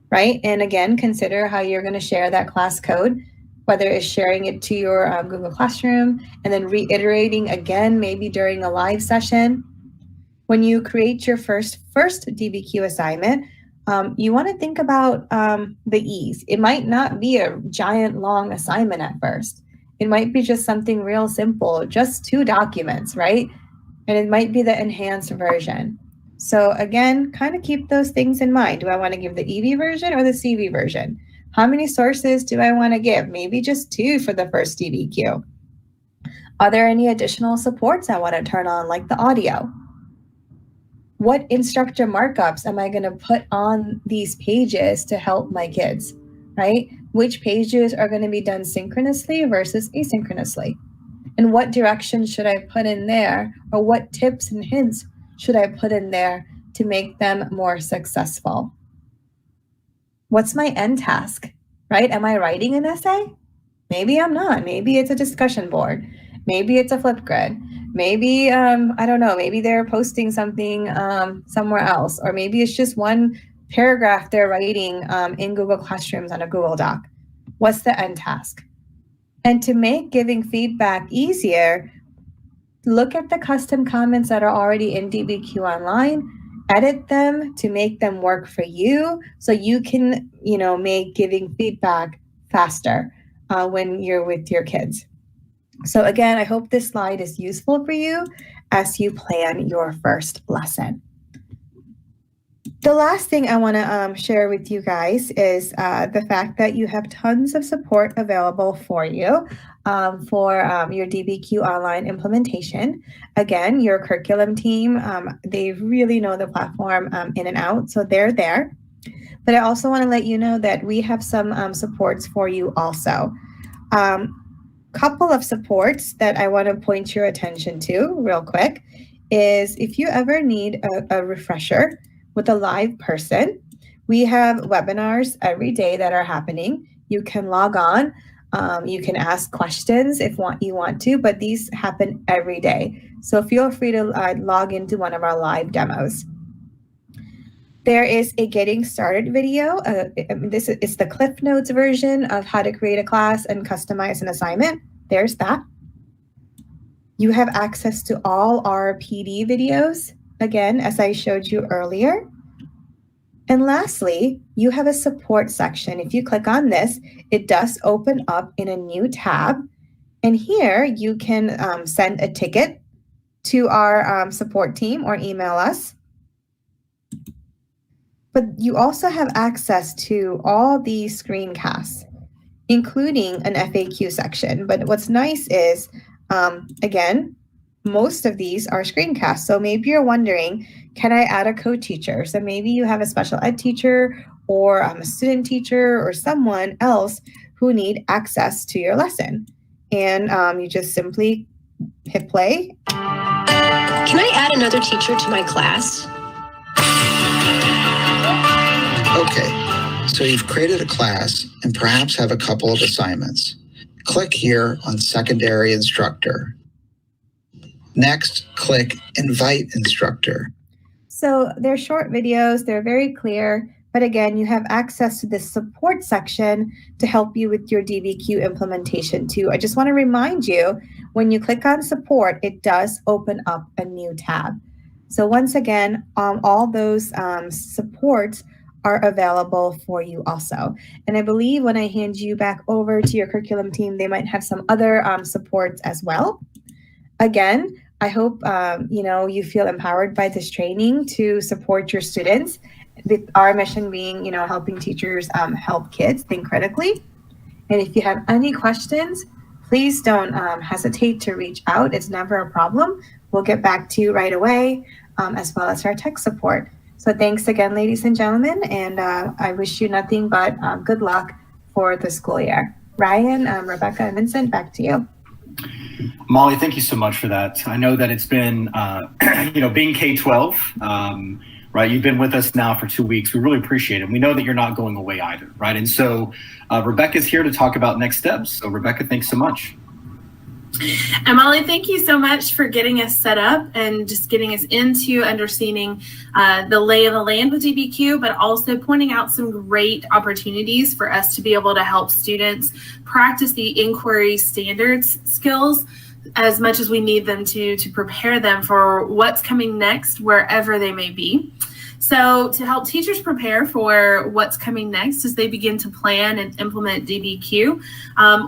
right? And again, consider how you're going to share that class code, whether it's sharing it to your Google Classroom and then reiterating again, maybe during a live session. When you create your first DBQ assignment, you want to think about the ease. It might not be a giant long assignment at first. It might be just something real simple, just 2 documents, right? And it might be the enhanced version. So again, kind of keep those things in mind. Do I want to give the EV version or the CV version? How many sources do I want to give? Maybe just 2 for the first DBQ. Are there any additional supports I want to turn on, like the audio? What instructor markups am I going to put on these pages to help my kids, right? Which pages are going to be done synchronously versus asynchronously? And what direction should I put in there? Or what tips and hints should I put in there to make them more successful? What's my end task, right? Am I writing an essay? Maybe I'm not. Maybe it's a discussion board. Maybe it's a Flipgrid. Maybe, I don't know, maybe they're posting something somewhere else, or maybe it's just one paragraph they're writing in Google Classrooms on a Google Doc. What's the end task? And to make giving feedback easier, look at the custom comments that are already in DBQ Online edit them to make them work for you so you can, make giving feedback faster when you're with your kids. So again, I hope this slide is useful for you as you plan your first lesson. The last thing I want to share with you guys is the fact that you have tons of support available for you for your DBQ online implementation. Again, your curriculum team, they really know the platform in and out, so they're there. But I also want to let you know that we have some supports for you also. Couple of supports that I want to point your attention to real quick is if you ever need a refresher with a live person, we have webinars every day that are happening. You can log on, you can ask questions if you want to, but these happen every day. So feel free to log into one of our live demos. There is a getting started video. This is the Cliff Notes version of how to create a class and customize an assignment. There's that. You have access to all our PD videos, again, as I showed you earlier. And lastly, you have a support section. If you click on this, it does open up in a new tab. And here you can send a ticket to our support team or email us. But you also have access to all these screencasts, including an FAQ section. But what's nice is, again, most of these are screencasts. So maybe you're wondering, can I add a co-teacher? So maybe you have a special ed teacher or a student teacher or someone else who need access to your lesson. And you just simply hit play. Can I add another teacher to my class? Okay, so you've created a class and perhaps have a couple of assignments. Click here on Secondary Instructor. Next, click Invite Instructor. So they're short videos, they're very clear, but again, you have access to this support section to help you with your DBQ implementation too. I just want to remind you, when you click on support, it does open up a new tab. So once again, all those supports are available for you also. And I believe when I hand you back over to your curriculum team, they might have some other supports as well. Again, I hope you feel empowered by this training to support your students. With our mission being, helping teachers help kids think critically. And if you have any questions, please don't hesitate to reach out. It's never a problem. We'll get back to you right away, as well as our tech support. So thanks again, ladies and gentlemen, and I wish you nothing but good luck for the school year. Ryan, Rebecca, and Vincent, back to you. Molly, thank you so much for that. I know that it's been, being K-12, right? You've been with us now for 2 weeks. We really appreciate it. We know that you're not going away either, right? And so Rebecca's here to talk about next steps. So Rebecca, thanks so much. And Molly, thank you so much for getting us set up and just getting us into understanding the lay of the land with DBQ, but also pointing out some great opportunities for us to be able to help students practice the inquiry standards skills as much as we need them to prepare them for what's coming next, wherever they may be. So to help teachers prepare for what's coming next as they begin to plan and implement DBQ,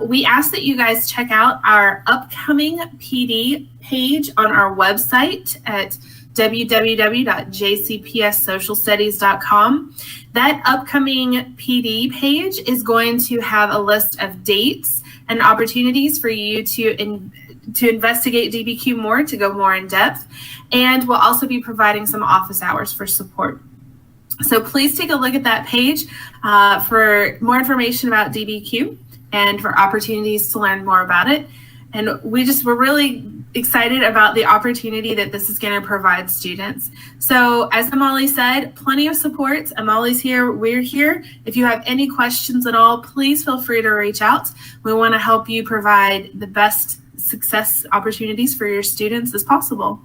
we ask that you guys check out our upcoming PD page on our website at www.jcpssocialstudies.com. That upcoming PD page is going to have a list of dates and opportunities for you to investigate DBQ more, to go more in depth, and we'll also be providing some office hours for support. So please take a look at that page for more information about DBQ and for opportunities to learn more about it. And we're really excited about the opportunity that this is going to provide students. So as Amali said, plenty of supports. Amali's here, we're here. If you have any questions at all, please feel free to reach out. We want to help you provide the best success opportunities for your students as possible.